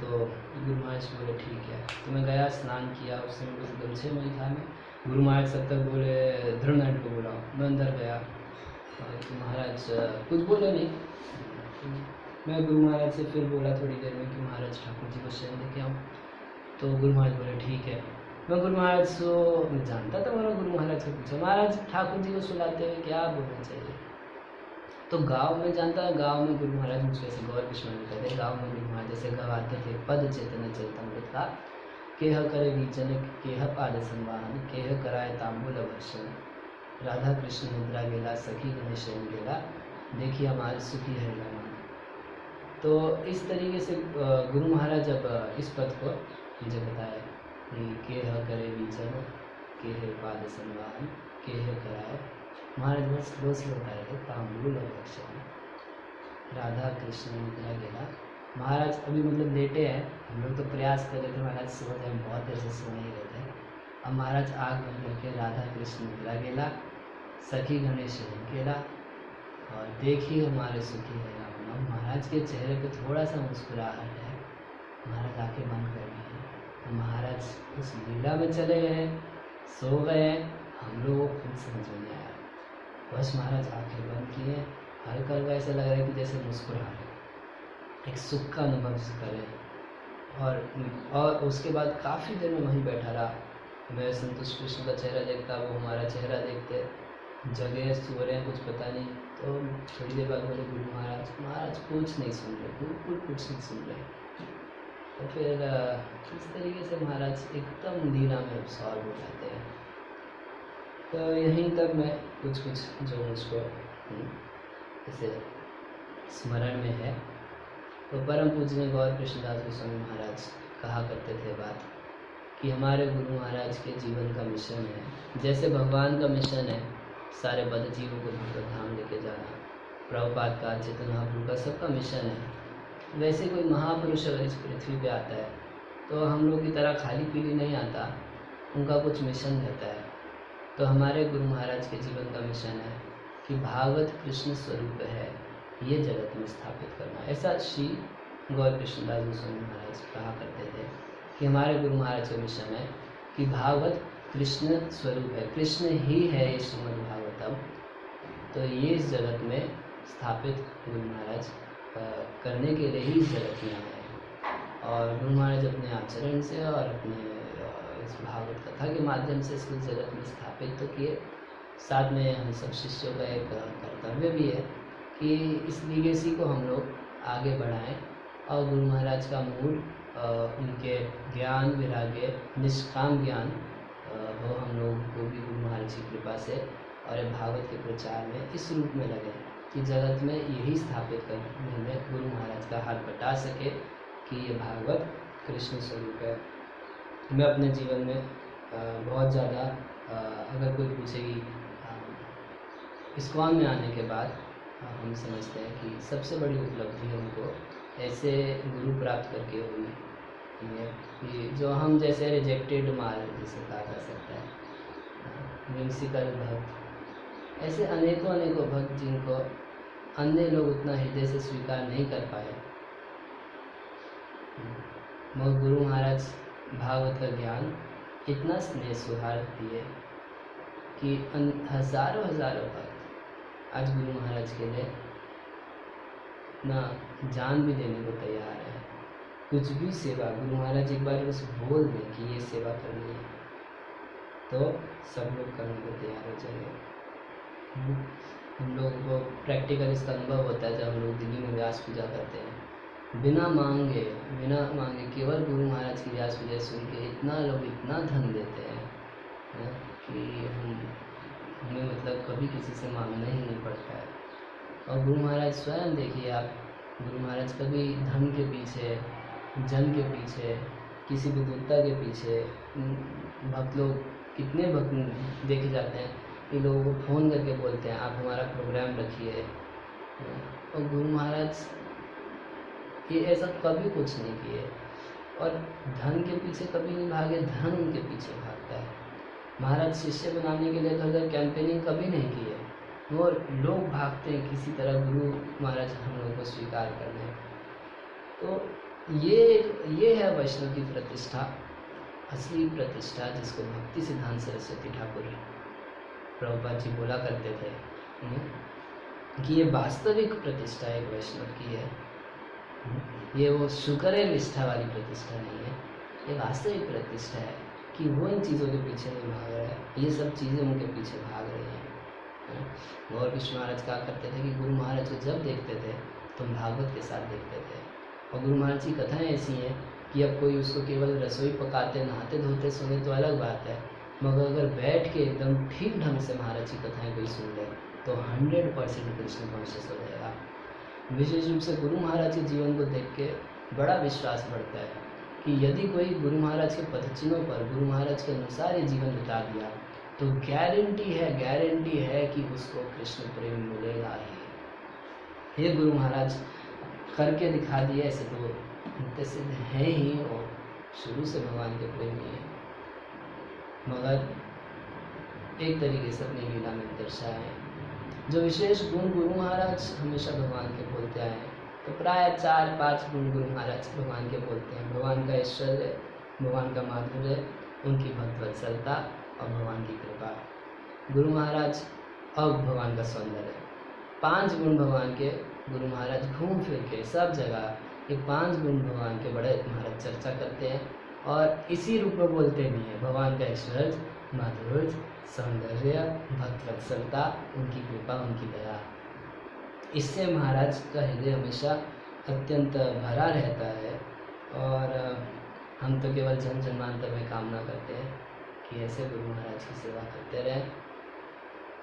Speaker 1: तो गुरु महाराज बोले ठीक है। तो मैं गया, स्नान किया, उस समय बस गमछे में ही था मैं। गुरु महाराज सब तक बोले ध्रुव नारायण को बुलाओ। मैं अंदर गया तो महाराज कुछ बोले नहीं। मैं गुरु महाराज से फिर बोला थोड़ी देर में कि महाराज ठाकुर जी को शयन दे के आऊँ। तो गुरु महाराज बोले ठीक है। मैं गुरु महाराज को मैं जानता था, मैंने गुरु महाराज को पूछा महाराज ठाकुर जी को सुलाते हुए क्या बोलना चाहिए। तो गांव में जानता, गांव में गुरु महाराज मुझे ऐसे गौर कृष्ण कहते हैं, गांव में गुरु महाराज जैसे गवाते थे पद चेतन चैतमृत का, केह करे वीचन केह पाद संवाहन, केह कराए तांबूल वर्षण, राधा कृष्ण निद्रा गेला सखी गणेश गेला, देखिए हमारे सुखी है मन। तो इस तरीके से गुरु महाराज अब इस पद को मुझे बताया कि केह करे वीचन केह पाद संवाहन, केह कराए, महाराज बस बताए थे तांबूल वर्षण, राधा कृष्ण निद्रा गेला। महाराज अभी मतलब लेटे हैं, हम लोग तो प्रयास कर रहे थे महाराज सो जाए, हम बहुत देर से सो नहीं रहे थे। अब महाराज आग बंद करके राधा कृष्ण निद्रा गेला सखी गणेश गेला और देखिए हमारे सुखी है राम। अब महाराज के चेहरे पे थोड़ा सा मुस्कुराहट है, महाराज आंखें बंद कर रहे हैं। महाराज उस लीला में चले गए, सो गए, हम लोगों को खुद समझ में नहीं आया। बस महाराज आंखें बंद किए, हल्का हल्का ऐसा लग रहा है कि जैसे मुस्कुरा रहे, एक सुख का अनुभव करें। और उसके बाद काफ़ी देर में वहीं बैठा रहा। मैं संतुष्ट कृष्ण का चेहरा देखता, वो हमारा चेहरा देखते, जगह सो रहे हैं कुछ पता नहीं। तो थोड़ी देर बाद बोले गुरु महाराज कुछ नहीं सुन रहे, बिल्कुल कुछ नहीं सुन रहे। तो फिर इस तरीके से महाराज एकदम लीला में अवसर हो जाते हैं। तो यहीं तक मैं कुछ जो मुझको जैसे स्मरण में है, तो परम पूज्य गौर कृष्णदास गोस्वामी महाराज कहा करते थे बात कि हमारे गुरु महाराज के जीवन का मिशन है, जैसे भगवान का मिशन है सारे बद्ध जीवों को भगवत धाम लेके जाना, प्रभुपाद का, चेतन महाप्रभु का, सबका मिशन है। वैसे कोई महापुरुष अगर इस पृथ्वी पे आता है तो हम लोग की तरह खाली पीली नहीं आता, उनका कुछ मिशन रहता है। तो हमारे गुरु महाराज के जीवन का मिशन है कि भागवत कृष्ण स्वरूप है ये जगत में स्थापित करना। ऐसा श्री गौर कृष्णदास गोस्वामी महाराज कहा करते थे कि हमारे गुरु महाराज का मिशन है कि भागवत कृष्ण स्वरूप है, कृष्ण ही है ये श्रीमद् भागवतम। तो ये इस जगत में स्थापित गुरु महाराज करने के लिए ही इस जगत में आए हैं। और गुरु महाराज अपने आचरण से और अपने इस भागवत कथा के माध्यम से इसको जगत में स्थापित तो किए। साथ में हम सब शिष्यों का एक कर्तव्य भी है कि इस लीगेसी को हम लोग आगे बढ़ाएं और गुरु महाराज का मूल उनके ज्ञान विराग्य निष्काम ज्ञान वो हम लोग को भी गुरु महाराज की कृपा से और भागवत के प्रचार में इस रूप में लगे कि जगत में यही स्थापित करने में गुरु महाराज का हाथ बटा सके कि ये भागवत कृष्ण स्वरूप है। मैं अपने जीवन में बहुत ज़्यादा अगर कोई पूछेगी इस्कॉन में आने के बाद हम समझते हैं कि सबसे बड़ी उपलब्धि हमको ऐसे गुरु प्राप्त करके हुई है कि जो हम जैसे रिजेक्टेड माल जिसे कहा जा सकता है, म्यूजिकल भक्त, ऐसे अनेकों भक्त जिनको अन्य लोग उतना हृदय से स्वीकार नहीं कर पाए, मगर गुरु महाराज भागवत का ज्ञान इतना स्नेह सुहार्द दिए कि हजारों भक्त आज गुरु महाराज के लिए ना जान भी देने को तैयार है। कुछ भी सेवा गुरु महाराज एक बार बस बोल दें कि ये सेवा करनी है तो सब लोग करने को तैयार हो जाएंगे। हम लोग को प्रैक्टिकल इसका अनुभव होता है जब हम लोग दिल्ली में व्यास पूजा करते हैं, बिना मांगे केवल गुरु महाराज की व्यास पूजा सुन के इतना लोग इतना धन देते हैं कि हमें मतलब कभी किसी से मांगना ही नहीं पड़ता है। और गुरु महाराज स्वयं देखिए आप, गुरु महाराज कभी धन के पीछे, जन के पीछे, किसी विद्वत्ता के पीछे, भक्त लोग कितने भक्त देखे जाते हैं कि लोगों को फ़ोन करके बोलते हैं आप हमारा प्रोग्राम रखिए। और गुरु महाराज ये ऐसा कभी कुछ नहीं किए, और धन के पीछे कभी नहीं भागे, धन उनके पीछे भागता है। महाराज शिष्य बनाने के लिए इधर कैंपेनिंग कभी नहीं की है, और लोग भागते हैं किसी तरह गुरु महाराज हम लोगों को स्वीकार कर लें। तो ये है वैष्णव की प्रतिष्ठा, असली प्रतिष्ठा, जिसको भक्ति सिद्धांत सरस्वती ठाकुर प्रभुपाद जी बोला करते थे कि ये वास्तविक प्रतिष्ठा एक वैष्णव की है। ये वो शुक्र है निष्ठा वाली प्रतिष्ठा नहीं है, ये वास्तविक प्रतिष्ठा है कि वो इन चीज़ों के पीछे नहीं भाग रहा है, ये सब चीज़ें उनके पीछे भाग रही हैं। और विष्णु महाराज कहा करते थे कि गुरु महाराज को जब देखते थे तो हम भागवत के साथ देखते थे। और गुरु महाराज की कथाएँ ऐसी हैं कि अब कोई उसको केवल रसोई पकाते नहाते धोते सुने तो अलग बात है, मगर अगर बैठ के एकदम ठीक ढंग से महाराज की कथाएँ कोई सुन ले तो 100% कृष्ण कॉन्शियस हो जाएगा। विशेष रूप से गुरु महाराज के जीवन को देख के बड़ा विश्वास बढ़ता है कि यदि कोई गुरु महाराज के पदचिन्हों पर गुरु महाराज के अनुसार ये जीवन बिता दिया तो गारंटी है कि उसको कृष्ण प्रेम मिलेगा ही। ये गुरु महाराज करके दिखा दिया, ऐसे तो नित्य सिद्ध हैं ही और शुरू से भगवान के प्रेमी हैं, मगर एक तरीके से अपनी लीला में दर्शाए हैं। जो विशेष गुण गुरु महाराज हमेशा भगवान के बोलते आए हैं, तो प्राय 4-5 गुण गुरु महाराज भगवान के बोलते हैं। भगवान का ऐश्वर्य, भगवान का माधुर्य, उनकी भक्तवत्सलता और भगवान की कृपा। गुरु महाराज और भगवान का सौंदर्य, 5 गुण भगवान के गुरु महाराज घूम फिर के सब जगह ये 5 गुण भगवान के बड़े महाराज चर्चा करते हैं और इसी रूप में बोलते भी हैं। भगवान का ऐश्वर्य, माधुर्य, सौंदर्य, भक्तवत्सलता, उनकी कृपा, उनकी दया, इससे महाराज का हृदय हमेशा अत्यंत भरा रहता है। और हम तो केवल जन जन्मांतर में कामना करते हैं कि ऐसे गुरु महाराज की सेवा करते रहें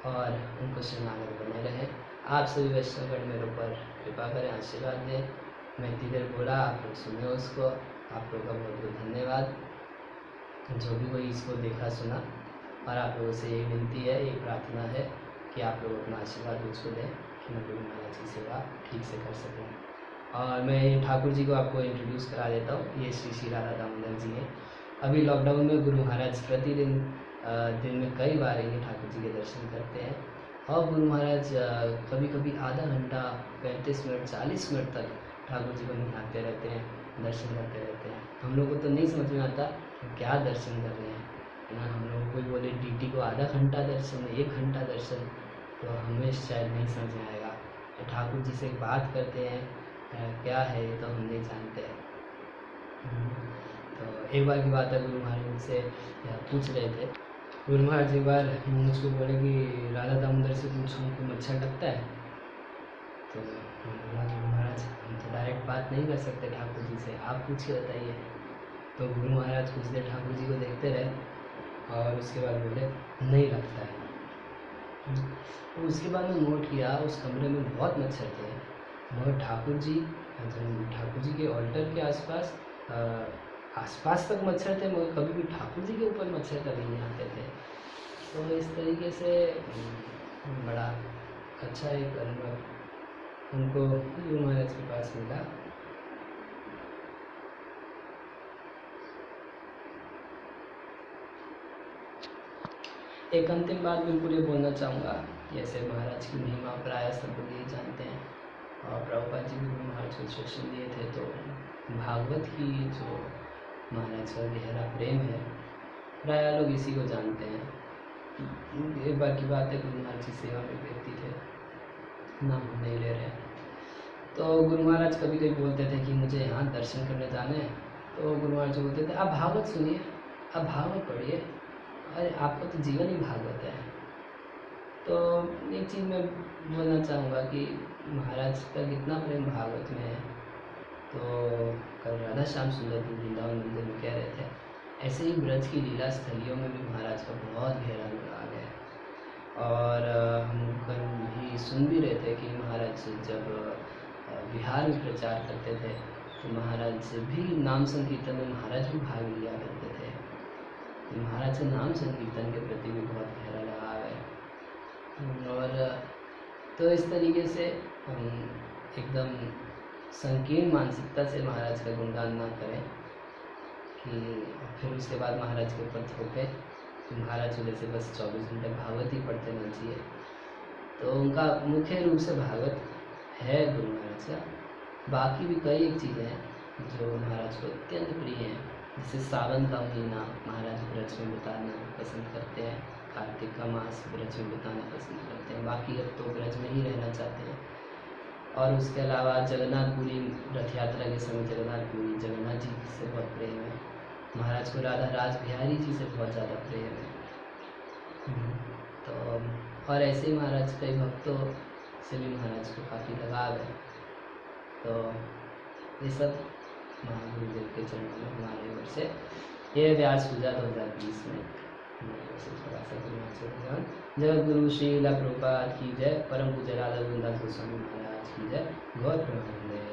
Speaker 1: और उनको शरणागत बने रहें। आप सभी वैष्णवगण मेरे ऊपर कृपा करें, आशीर्वाद दें। मैं इतनी देर बोला, आप लोग सुने उसको, आप लोगों का बहुत बहुत धन्यवाद। जो भी कोई इसको देखा सुना, और आप लोगों से यही विनती है, ये प्रार्थना है कि आप लोग अपना आशीर्वाद मुझको दें कि मैं गुरु महाराज की सेवा ठीक से कर सकूं। और मैं ठाकुर जी को आपको इंट्रोड्यूस करा देता हूँ। ये श्री श्री राधा दामोदर जी हैं। अभी लॉकडाउन में गुरु महाराज प्रतिदिन दिन में कई बार इन्हें ठाकुर जी के दर्शन करते हैं। और गुरु महाराज कभी कभी आधा घंटा, 35 मिनट, 40 मिनट तक ठाकुर जी को निहारते रहते हैं, दर्शन करते रहते हैं। हम लोग को तो नहीं समझ में आता क्या दर्शन कर रहे हैं ना। हम लोग कोई बोले डीटी को आधा घंटा दर्शन, 1 घंटा दर्शन, तो हमें शायद नहीं समझ में आएगा। तो ठाकुर जी से बात करते हैं क्या है ये तो हम नहीं जानते। तो एक बार की बात है, गुरु महाराज से पूछ रहे थे। गुरु महाराज एक बार मुझको बोले कि राधा दामोदर से पूछूं कि मच्छर लगता है। तो बोला गुरु महाराज हम तो डायरेक्ट बात नहीं कर सकते ठाकुर जी से, आप पूछ के बताइए। तो गुरु महाराज कुछ देर ठाकुर जी को देखते रहे और उसके बाद बोले नहीं लगता है। तो उसके बाद मैं नोट किया उस कमरे में बहुत मच्छर थे, मगर ठाकुर जी के ऑल्टर के आसपास तक मच्छर थे, मगर कभी भी ठाकुर जी के ऊपर मच्छर कभी नहीं आते थे। तो इस तरीके से बड़ा अच्छा एक अनुभव उनको गुरु महाराज के पास मिला। एक अंतिम बात बिल्कुल ये बोलना चाहूँगा कि ऐसे महाराज की महिमा प्राय सब लोग ये जानते हैं, और प्रभुपाद जी भी गुरु महाराज को इंस्ट्रक्शन दिए थे। तो भागवत की जो महाराज का गहरा प्रेम है, प्राय लोग इसी को जानते हैं। एक बार की बात है, गुरु महाराज की सेवा में व्यक्ति थे, नाम हम नहीं ले रहे हैं। तो गुरु महाराज कभी कभी बोलते थे कि मुझे यहाँ दर्शन करने जाने हैं। तो गुरु महाराज बोलते थे आप भागवत सुनिए, आप भागवत पढ़िए, अरे आपका तो जीवन ही भागवत है। तो एक चीज़ मैं बोलना चाहूँगा कि महाराज का कितना प्रेम भागवत में है। तो कल राधा श्याम सुंदर वृंदावन मंदिर में कह रहे थे, ऐसे ही ब्रज की लीला स्थलियों में भी महाराज का बहुत गहरा लगाव है। और हम कल भी सुन भी रहे थे कि महाराज जब बिहार में प्रचार करते थे तो महाराज भी नाम संकीर्तन में महाराज भी भाग लिया करते थे। महाराज का नाम संकीर्तन के प्रति भी बहुत गहरा लगाव है। और तो इस तरीके से हम एकदम संकीर्ण मानसिकता से महाराज का गुणगान ना करें कि फिर उसके बाद महाराज के ऊपर थोपे कि महाराज को जैसे बस 24 घंटे भागवत ही पढ़ते रहना चाहिए। तो उनका मुख्य रूप से भागवत है गुरु महाराज का। बाकी भी कई एक चीज़ें हैं जो महाराज को अत्यंत प्रिय हैं, जैसे सावन का महीना महाराज ब्रज में बिताना पसंद करते हैं, कार्तिक का मास ब्रज में बिताना पसंद करते हैं, बाकी अब तो ब्रज में ही रहना चाहते हैं। और उसके अलावा जगन्नाथपुरी रथ यात्रा के समय जगन्नाथपुरी जगन्नाथ जी से बहुत प्रेम है, महाराज को राधा राज बिहारी जी से बहुत ज़्यादा प्रेम है। तो और ऐसे ही महाराज कई भक्तों से भी महाराज को काफ़ी लगाव है। तो ये सब महागुरुदेव के चरणों में हमारे ओर से ये व्यास पूजा 2020 में थोड़ा सा गुरुवार जय गुरु श्री ला प्रभुपाद की जय, परम पूज्य राधा गोविंदास गोस्वामी महाराज की जय, गौर प्रेमानंद।